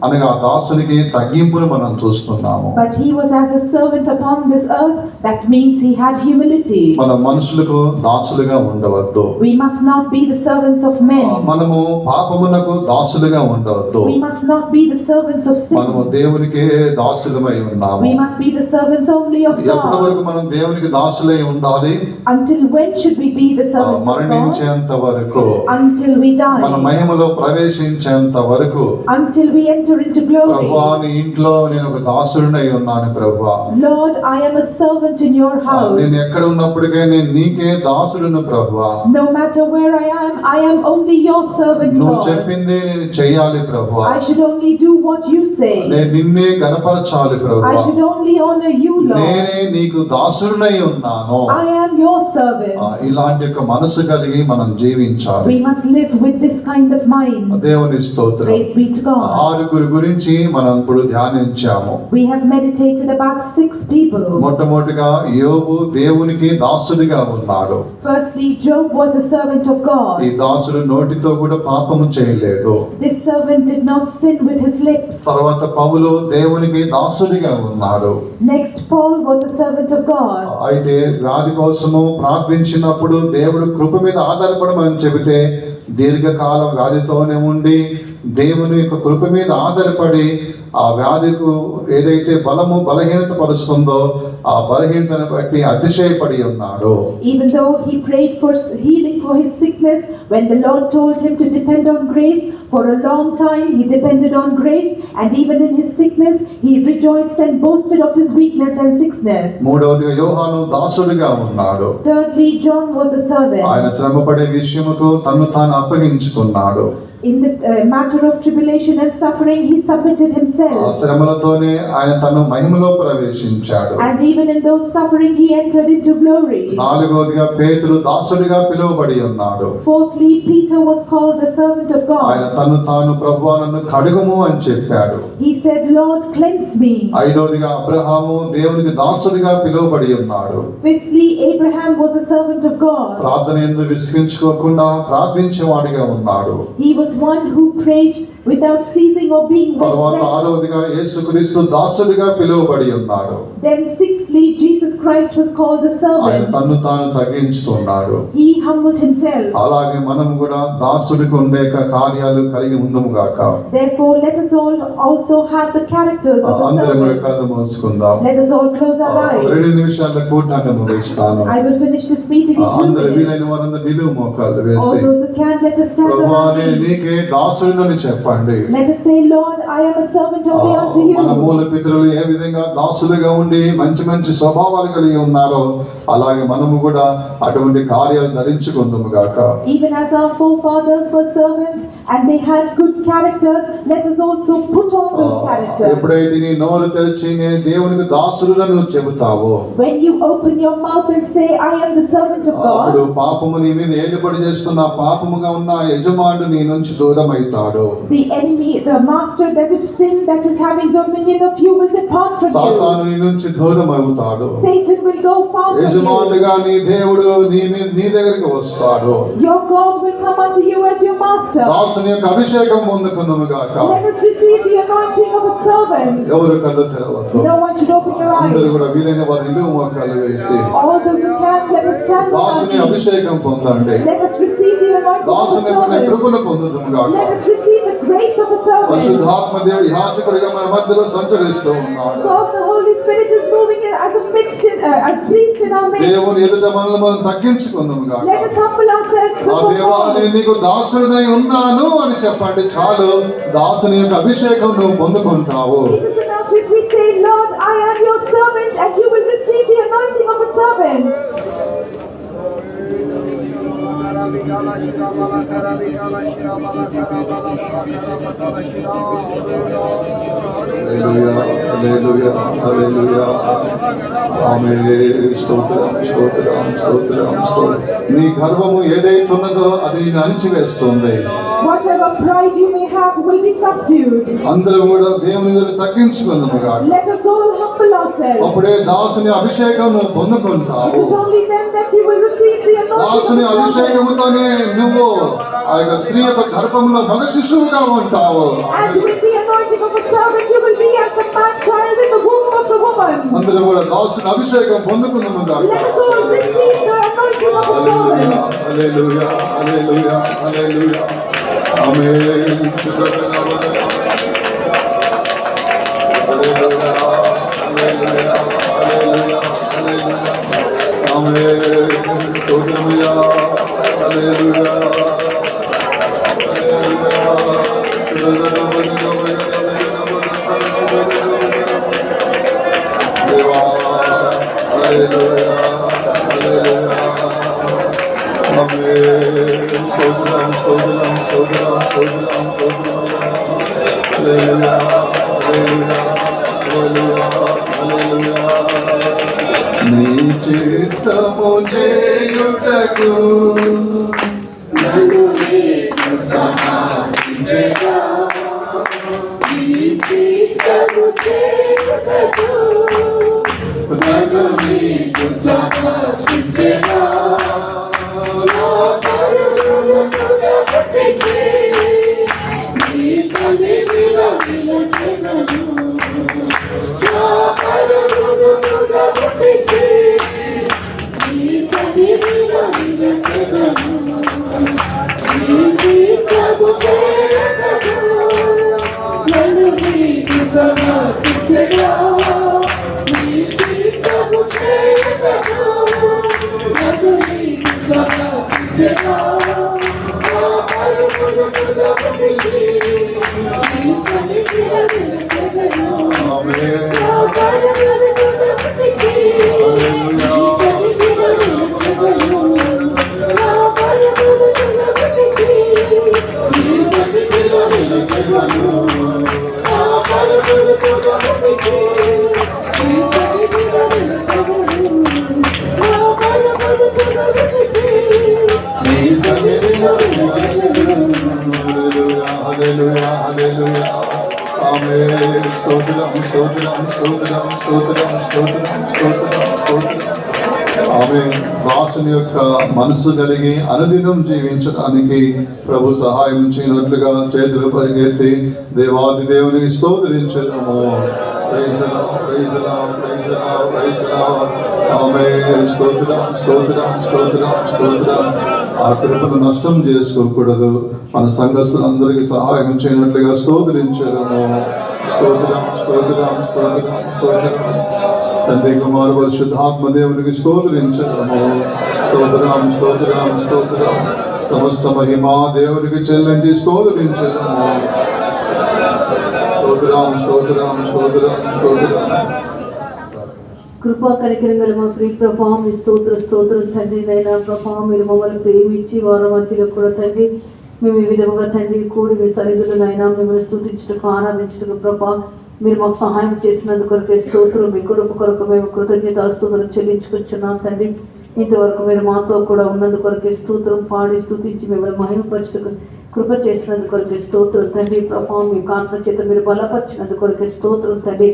అనగా ఆ దాసునికి తగ్గింపును మనం చూస్తున్నాము. but he was as a servant upon this earth. That means he had humility. మన మనుషులకు దాసులుగా ఉండవద్దు. We must not be the servants of men. మనము పాపమునకు దాసులుగా ఉండవద్దు. We must not be the servants of మనము sin. దేవునికే దాసులమై ఉన్నాము. We must be the servants only of ఎప్పటి God. వరకు మనం దేవునికి దాసులై ఉండాలి? Until when should we be the servants of God? మరణించేంత వరకు, Until we మన die. మహిమలో ప్రవేశించేంత వరకు. Until we enter enter into ప్రభువా glory. నీ ఇంట్లో నేను ఒక దాసుడినై ఉన్నాను ప్రభువా. Lord, I am a servant in your నేను house. ఎక్కడ ఉన్నప్పటికీ నేను నీకే దాసుడును ప్రభువా. No matter where I am only your servant, నువ్వు Lord. చెప్పిందే నేను చెయ్యాలి ప్రభువా. I should only do what you say. నేను నిన్నే గణపరచాలి I ప్రభువా. should only honor you, Lord. నేనే నీకు దాసుడినై ఉన్నాను. I am your servant. ఇలాంటి ఒక మనసు కలిగి మనం జీవించాలి. We must live with this kind of mind. దేవుని స్తోత్రం. Praise be to God. ఆరుగురు గురించి మనం ఇప్పుడు ధ్యానించాము. We have meditated about 6 people. మొట్టమొదటిగా యోబు దేవునికి దాసుడిగా ఉన్నాడు. Firstly, Job was a servant of ఈ God. దాసుడు నోటితో కూడా పాపము చేయలేదు. This servant did not sin with his lips. తర్వాత పౌలు దేవునికి దాసుడిగా ఉన్నాడు. Next, Paul was a servant of God. అయితే వ్యాధి కోసము ప్రార్థించినప్పుడు దేవుడు కృప మీద ఆధారపడమని చెబితే దీర్ఘకాలం వ్యాధితోనే ఉండి దేవుని యొక్క కృప మీద ఆధారపడి ఆ వ్యాధికు ఏదైతే బలహీనత పరుస్తుందో ఆ బలహీనతను బట్టి అతిశయపడి ఉన్నాడు. Even though he prayed for healing for his sickness, when the Lord told him to depend on grace, for a long time he depended on grace, and even in his sickness he rejoiced and boasted of his weakness and sickness. మూడవదిగా యోహాను దాసుడిగా ఉన్నాడు. Thirdly, John was a ఆయన servant. శ్రమపడే విషయముకు తన్ను తాను అప్పగించుకున్నాడు. In the matter of tribulation and suffering, he submitted ఆ himself. శ్రమలతోనే ఆయన తను మహిమలో ప్రవేశించాడు. And even in those suffering, he entered into glory. నాలుగవదిగా పేతురు దాసుడిగా పిలువబడి ఉన్నాడు. Fourthly, Peter was called the servant of ఆయన God. తను తాను ప్రభువా నన్ను కడుగుము అని చెప్పాడు. He said, Lord, cleanse me. ఐదవదిగా అబ్రహాము దేవునికి దాసుడిగా పిలువబడి ఉన్నాడు. Fifthly, Abraham was a servant of God. ప్రార్థన ఎందు విసిగించుకోకుండా ప్రార్థించేవాడిగా ఉన్నాడు. He was one who prayed without ceasing or being తర్వాత vexed. ఆరవదిగా యేసుక్రీస్తు దాసుడిగా పిలువబడి ఉన్నాడు. Then sixthly, Jesus Christ was called a ఆయన servant. తన్ను తాను తగ్గించుకున్నాడు. He humbled himself. అలాగే మనం కూడా దాసుడికి ఉండే కార్యాలు కలిగి ఉందము గాక. Therefore, let us all also have the characters of a అందరం కూడా servant. కళ్ళు మూసుకుందాం. Let us all close our eyes. 2 నిమిషాల కూటాన్ని ముగిస్తాను. I will finish this meeting in 2 అందరూ minutes. వీలైన వారందరూ నిలువు మోకాళ్ళు All వేసి those who can, let us stand on ప్రభువా our నేను feet. నీకే దాసుడినని చెప్పండి. Let us say, Lord, I am a servant only unto మన you. మూల పితరులు ఏ విధంగా దాసులుగా ఉండి మంచి మంచి స్వభావాలు కలిగి ఉన్నారో అలాగే మనము కూడా అటువంటి కార్యాలు ధరించుకుందాము గాక. Even as our forefathers were servants and they had good characters, let us also put on those characters. ఎప్పుడైతే నీ నోరు తెరిచి నేను దేవునికి దాసుడులను చెబుతావో When you open your mouth and say, I am the servant of అప్పుడు God, పాపము నీ మీద ఏలుబడి చేస్తున్న పాపముగా ఉన్న యజమానుడు నీ నుంచి దూరం అవుతాడు. the enemy, the master that is sin, that is having dominion of you, will depart from సాతాను నీ నుంచి దూరం అవుతాడు. you. Satan will go far from you. యజమానుడిగా నీ దేవుడు నీ దగ్గరికి వస్తాడు. Your God will come unto you as your master. దాసుని యొక్క అభిషేకం పొందుకుందాము గాక. Let us receive the anointing of a servant. ఎవరు కళ్ళు తెరవద్దు. No one should open your అందరూ eyes. కూడా వీలైన వారి నిలువు మోకాళ్ళు వేసి All those who can, let us stand on our దాసుని feet. అభిషేకం పొందండి. Let us receive the anointing of దాసుని a యొక్క servant. కృపను పొందుదుము గాక. Let us receive the grace of a servant. పరిశుద్ధాత్మ దేవుడు యాజకుడిగా మన మధ్యలో సంచరిస్తూ ఉన్నాడు. God, the Holy Spirit is moving as a as priest in our midst. దేవుని ఎదుట మనల్ని మనం తగ్గించుకుందాము గాక. Let us humble ourselves ఆ before దేవా God. నేను నీకు దాసుడినై ఉన్నాను అని చెప్పండి చాలు. దాసుని యొక్క అభిషేకం నువ్వు పొందుకుంటావు. It is enough if we say, Lord, I am your servant, and you will receive the anointing of a servant. హల్లెలూయా హల్లెలూయా హల్లెలూయా ఆమేన్. స్తోత్రం స్తోత్రం స్తోత్రం స్తోత్రం. నీ గర్వము ఏదైతున్నదో అది నిన్ను అణిచివేస్తుంది. Whatever pride you may have will be subdued. అందరూ కూడా దేవుని ఎదుట తగ్గించుకుందాము గాక. Let us all humble ourselves. అప్పుడే దాసుని అభిషేకం నువ్వు It పొందుకుంటావు. is only then that you will receive the దాసుని anointing of a servant. అభిషేకముతోనే నువ్వు ఆ యొక్క స్త్రీ యొక్క గర్భంలో మగ శిశువుగా ఉంటావు. And with the anointing of a servant, you will be as the man child in the womb of the woman. అందరూ కూడా దాసుని అభిషేకం పొందుకుందాము గాక. Let us all receive the anointing of a servant. హల్లెలూయా హల్లెలూయా హల్లెలూయా ఆమేన్. శుభదినములు. హల్లెలూయా హల్లెలూయా హల్లెలూయా హల్లెలూయా ఆమేన్. స్తోత్రమయ్యా హల్లెలూయా హల్లెలూయా శుభదినములు. దేవా హల్లెలూయా హల్లెలూయా ఆమేన్ స్తోత్రం స్తోత్రం స్తోత్రం స్తోత్రం స్తోత్రం హల్లెలూయా హల్లెలూయా హల్లెలూయా హల్లెలూయా నీ చిత్తము చేయుటకు నన్ను నీకు సహాయించెగా నీ చిత్తము చేయుటకు నన్ను నీకు సహాయించెగా నా పరుగును పుట్టించి నీ సన్నిధిలో నిలచెదను నా పరుగును పుట్టించి నీ సన్నిధిలో నిలచెదను నీ చిత్తము చేయుటకు నన్ను నీకు సహాయించెగా నీ చిత్తము చేయుటకు నన్ను నీకు సహాయించెగా నా పరుగును పుట్టించి నీ సన్నిధిలో నిలచెదను నా పరుగును పుట్టించి నీ సన్నిధిలో నిలచెదను నా పరుగును పుట్టించి నీ సన్నిధిలో నిలచెదను నా పరుగును పుట్టించి నీ సన్నిధిలో నిలచెదను నా పరుగును పుట్టించి నీ సన్నిధిలో నిలచెదను హల్లెలూయా హల్లెలూయా ఆమేన్ స్తోత్రం స్తోత్రం స్తోత్రం స్తోత్రం స్తోత్రం స్తోత్రం స్తోత్రం ఆమేన్ దాసుని యొక్క మనసు కలిగి అనుదినం జీవించడానికి ప్రభు సహాయం చేయనట్లుగా చేతులు పైకెత్తి దేవాది దేవునికి స్తోత్రించదము praise the Lord praise the Lord praise the Lord praise the Lord amen స్తోత్రం స్తోత్రం స్తోత్రం స్తోత్రం ఆ కృపను నష్టం చేసుకోకూడదు మన సంఘస్థులందరికీ సహాయం చేయనట్లుగా స్తోత్రించదము స్తోత్రం స్తోత్రం స్తోత్రం స్తోత్రం తండ్రి కుమార పరిశుద్ధాత్మ దేవునికి స్తోత్రించదము స్తోత్రం స్తోత్రం స్తోత్రం సమస్త మహిమా దేవునికి చెల్లించి స్తోత్రించదము స్తోత్రం స్తోత్రం స్తోత్రం స్తోత్రం కృపా కనికరం గల మా ప్రియ ప్రభా మీ స్తోత్రం తండ్రి నైనా ప్రభా మీరు మమ్మల్ని ప్రేమించి వారి మధ్యలో కూడా తండ్రి మేము ఈ విధముగా తండ్రి కూడి మీ సన్నిధిలో నైనా మిమ్మల్ని స్తుతించుటకు ఆరాధించుటకు ప్రభా మీరు మాకు సహాయం చేసినందుకు కొరకే స్తోత్రం మీ కృప కొరకు మేము కృతజ్ఞతాస్తుతులు చెల్లించుకొచ్చున్నాం తండ్రి ఇంతవరకు మీరు మాతో కూడా ఉన్నందుకు కొరకే స్తోత్రం పాడి స్తుతించి మిమ్మల్ని మహిమపరచుటకు కృప చేసినందుకు కొరకే స్తోత్రం తండ్రి ప్రభా మీ ఆత్మ చేత మీరు బలపరిచినందుకు కొరకే స్తోత్రం తండ్రి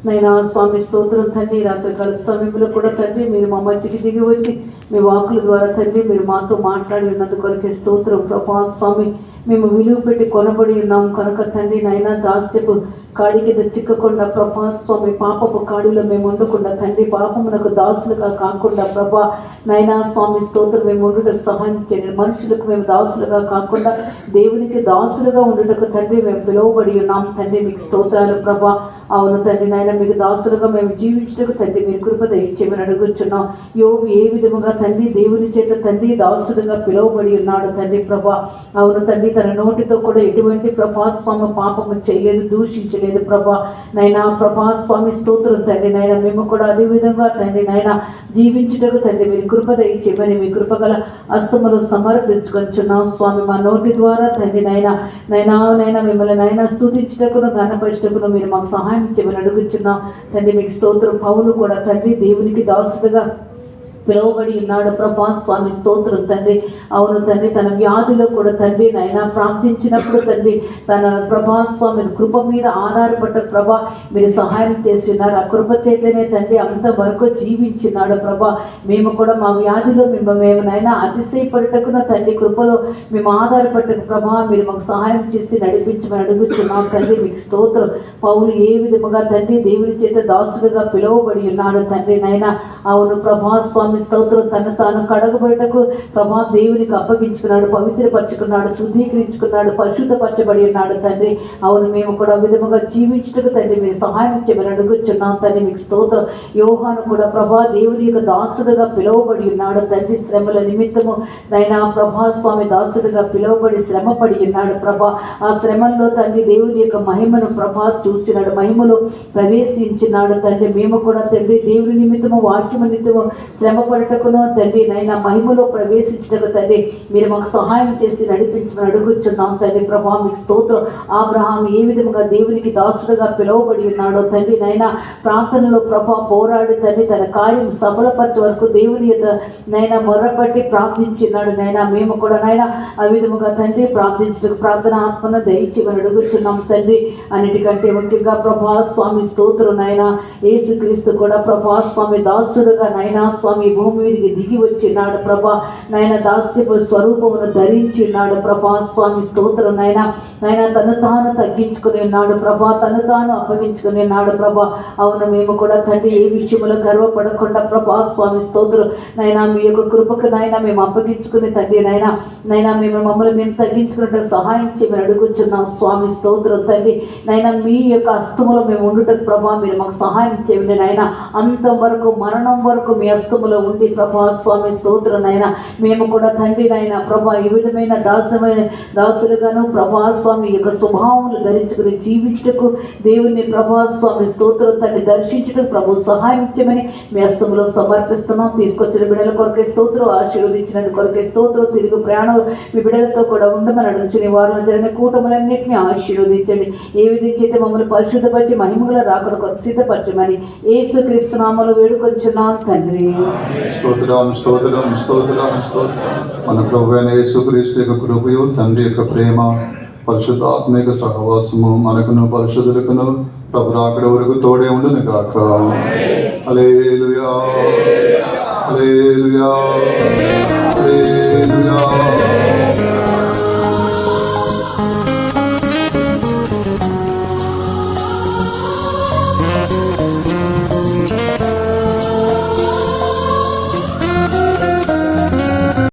నైనా స్వామి స్తోత్రం తండ్రి రాత్రికాల సమయంలో కూడా తండ్రి మీరు మా మధ్యకి దిగి వచ్చి మీ వాకుల ద్వారా తండ్రి మీరు మాతో మాట్లాడి ఉన్నందుకు కొరకే స్తోత్రం ప్రభా స్వామి మేము విలువ పెట్టి కొనబడి ఉన్నాం కనుక తండ్రి నైనా దాస్యపు కాడి కింద చిక్కకుండా ప్రభా స్వామి పాపపు కాడిలో మేము ఉండకుండా తండ్రి పాపమునకు దాసులుగా కాకుండా ప్రభా నైనా స్వామి స్తోత్రం మేము ఉండుటకు సహాయం చేయండి మనుషులకు మేము దాసులుగా కాకుండా దేవునికి దాసులుగా ఉండుటకు తండ్రి మేము పిలువబడి ఉన్నాం తండ్రి మీకు స్తోత్రాలు ప్రభా అవును తండ్రి నాయన మీకు దాసులుగా మేము జీవించటకు తండ్రి మీరు కృప దయచేయమని అడుగుచున్నాం యోబు ఏ విధముగా తండ్రి దేవుని చేత తండ్రి దాసుడుగా పిలువబడి ఉన్నాడు తండ్రి ప్రభా అవును తండ్రి తన నోటితో కూడా ఎటువంటి ప్రభాస్వామి పాపము చేయలేదు దూషించలేదు ప్రభా నైనా ప్రభాస్వామి స్తోత్రం తండ్రి నాయన మేము కూడా అదే విధంగా తండ్రి నాయన జీవించుటకు తండ్రి మీరు కృప దయచేయమని మీ కృపగల హస్తములు సమర్పించుకొంచున్నాం స్వామి మా నోటి ద్వారా తండ్రి నైనా మిమ్మల్ని నైనా స్తుతించుటకును గణపరచుటకును మీరు మాకు సహాయం చేయమని అడుగుచున్నాం తండ్రి మీకు స్తోత్రం పౌలు కూడా తండ్రి దేవునికి దాసుడుగా పిలువబడి ఉన్నాడు ప్రభా స్వామి స్తోత్రం తండ్రి అవును తండ్రి తన వ్యాధిలో కూడా తండ్రి నైనా ప్రార్థించినప్పుడు తండ్రి తన ప్రభాస్వామి కృప మీద ఆధారపడ్డ ప్రభా మీరు సహాయం చేసి ఉన్నారు ఆ కృప చేతనే తండ్రి అంతవరకు జీవించున్నాడు ప్రభా మేము కూడా మా వ్యాధిలో మేము నైనా అతిశయపడటకున్న తండ్రి కృపలో మేము ఆధారపడ్డ ప్రభా మీరు మాకు సహాయం చేసి నడిపించమని అడుగుతున్నాం తండ్రి మీకు స్తోత్రం పౌలు ఏ విధముగా తండ్రి దేవుని చేత దాసుడుగా పిలువబడి ఉన్నాడు తండ్రి నైనా అవును ప్రభాస్వామి స్వామి స్తోత్రం. తను తాను కడగబడటకు ప్రభా దేవునికి అప్పగించుకున్నాడు, పవిత్రపరచుకున్నాడు, శుద్ధీకరించుకున్నాడు, పరిశుద్ధపరచబడి ఉన్నాడు తండ్రి. అవును, మేము కూడా విధముగా జీవించుటకు తండ్రి మీరు సహాయం చేయమని అడుగుచున్నాం తండ్రి. మీకు స్తోత్రం. యోహాను కూడా ప్రభా దేవుని యొక్క దాసుడుగా పిలువబడి ఉన్నాడు తండ్రి. శ్రమల నిమిత్తము నైనా ప్రభా స్వామి దాసుడుగా పిలువబడి శ్రమపడి ఉన్నాడు ప్రభా. ఆ శ్రమల్లో తండ్రి దేవుని యొక్క మహిమను ప్రభా చూసినాడు, మహిమలో ప్రవేశించినాడు తండ్రి. మేము కూడా తండ్రి దేవుని నిమిత్తము వాక్యము నిమిత్తము శ్రమ పడటకును తండ్రి నైనా మహిమలో ప్రవేశించటకు తండ్రి మీరు మాకు సహాయం చేసి నడిపించమని అడుగుచున్నాం తండ్రి ప్రభా. మీకు స్తోత్రం. అబ్రహాం ఏ విధముగా దేవునికి దాసుడుగా పిలువబడి ఉన్నాడో తండ్రి నైనా ప్రార్థనలో ప్రభా పోరాడు తండ్రి తన కార్యం సఫలపరచే వరకు దేవుని యొక్క నైనా మొర్రపట్టి ప్రార్థించినాడు నైనా. మేము కూడా నైనా ఆ విధముగా తండ్రి ప్రార్థించడానికి ప్రార్థన ఆత్మను దయచేయమని అడుగుచున్నాం తండ్రి. అన్నిటికంటే ముఖ్యంగా ప్రభా స్వామి స్తోత్రం నైనా. యేసుక్రీస్తు కూడా ప్రభా స్వామి దాసుడుగా నైనా స్వామి భూమి మీదకి దిగి వచ్చినాడు ప్రభా నైనా. దాస్యపు స్వరూపమును ధరించి ఉన్నాడు ప్రభా స్వామి స్తోత్రం నైనా. నైనా తను తాను తగ్గించుకుని ఉన్నాడు ప్రభా, తను తాను అప్పగించుకుని ఉన్నాడు ప్రభా. అవును, మేము కూడా తండ్రి ఏ విషయంలో గర్వపడకుండా ప్రభా స్వామి స్తోత్రం నైనా మీ యొక్క కృపకు నైనా మేము అప్పగించుకుని తండ్రి నైనా నైనా మమ్మల్ని మేము తగ్గించుకున్నట్టు సహాయం చేయమని అడుగుచున్నాం స్వామి స్తోత్రం తండ్రి నైనా. మీ యొక్క హస్తములో మేము ఉండుటకు ప్రభా మీరు మాకు సహాయం చేయండి నైనా. అంతవరకు మరణం వరకు మీ హస్తములో ఉండి ప్రభా స్వామి స్తోత్రం నైనా. మేము కూడా తండ్రి నైనా ప్రభా ఈ విధమైన దాసులుగాను ప్రభా స్వామి యొక్క స్వభావములు ధరించుకుని జీవించుటకు దేవుని ప్రభా స్వామి స్తోత్రం తండ్రి దర్శించుటకు ప్రభు సహాయం చేయమని మీ హస్తములో సమర్పిస్తున్నాం. తీసుకొచ్చిన బిడ్డల కొరకే స్తోత్రం, ఆశీర్వదించినందుకు కొరకే స్తోత్రం. తిరుగు ప్రయాణం మీ బిడ్డలతో కూడా ఉండమని అడుగుచుని వారిలో జరిగిన కూటములన్నింటినీ ఆశీర్వదించండి. ఏ విధంగా అయితే మమ్మల్ని పరిశుద్ధపరిచి మహిమగల రాకడ కొరకు సిద్ధపరచమని యేసుక్రీస్తు నామములో వేడుకొంచున్నాం తండ్రి. స్తోత్రం స్తోత్రం స్తోత్రం స్తోత్రం. మన ప్రభువైన యేసుక్రీస్తు యొక్క కృపయు తండ్రి యొక్క ప్రేమ పరిశుద్ధాత్మిక సహవాసము మనకును పరిశుద్ధులకును ప్రభు రాకడ వరకు తోడే ఉండును గాక. హల్లెలూయా హల్లెలూయా హల్లెలూయా.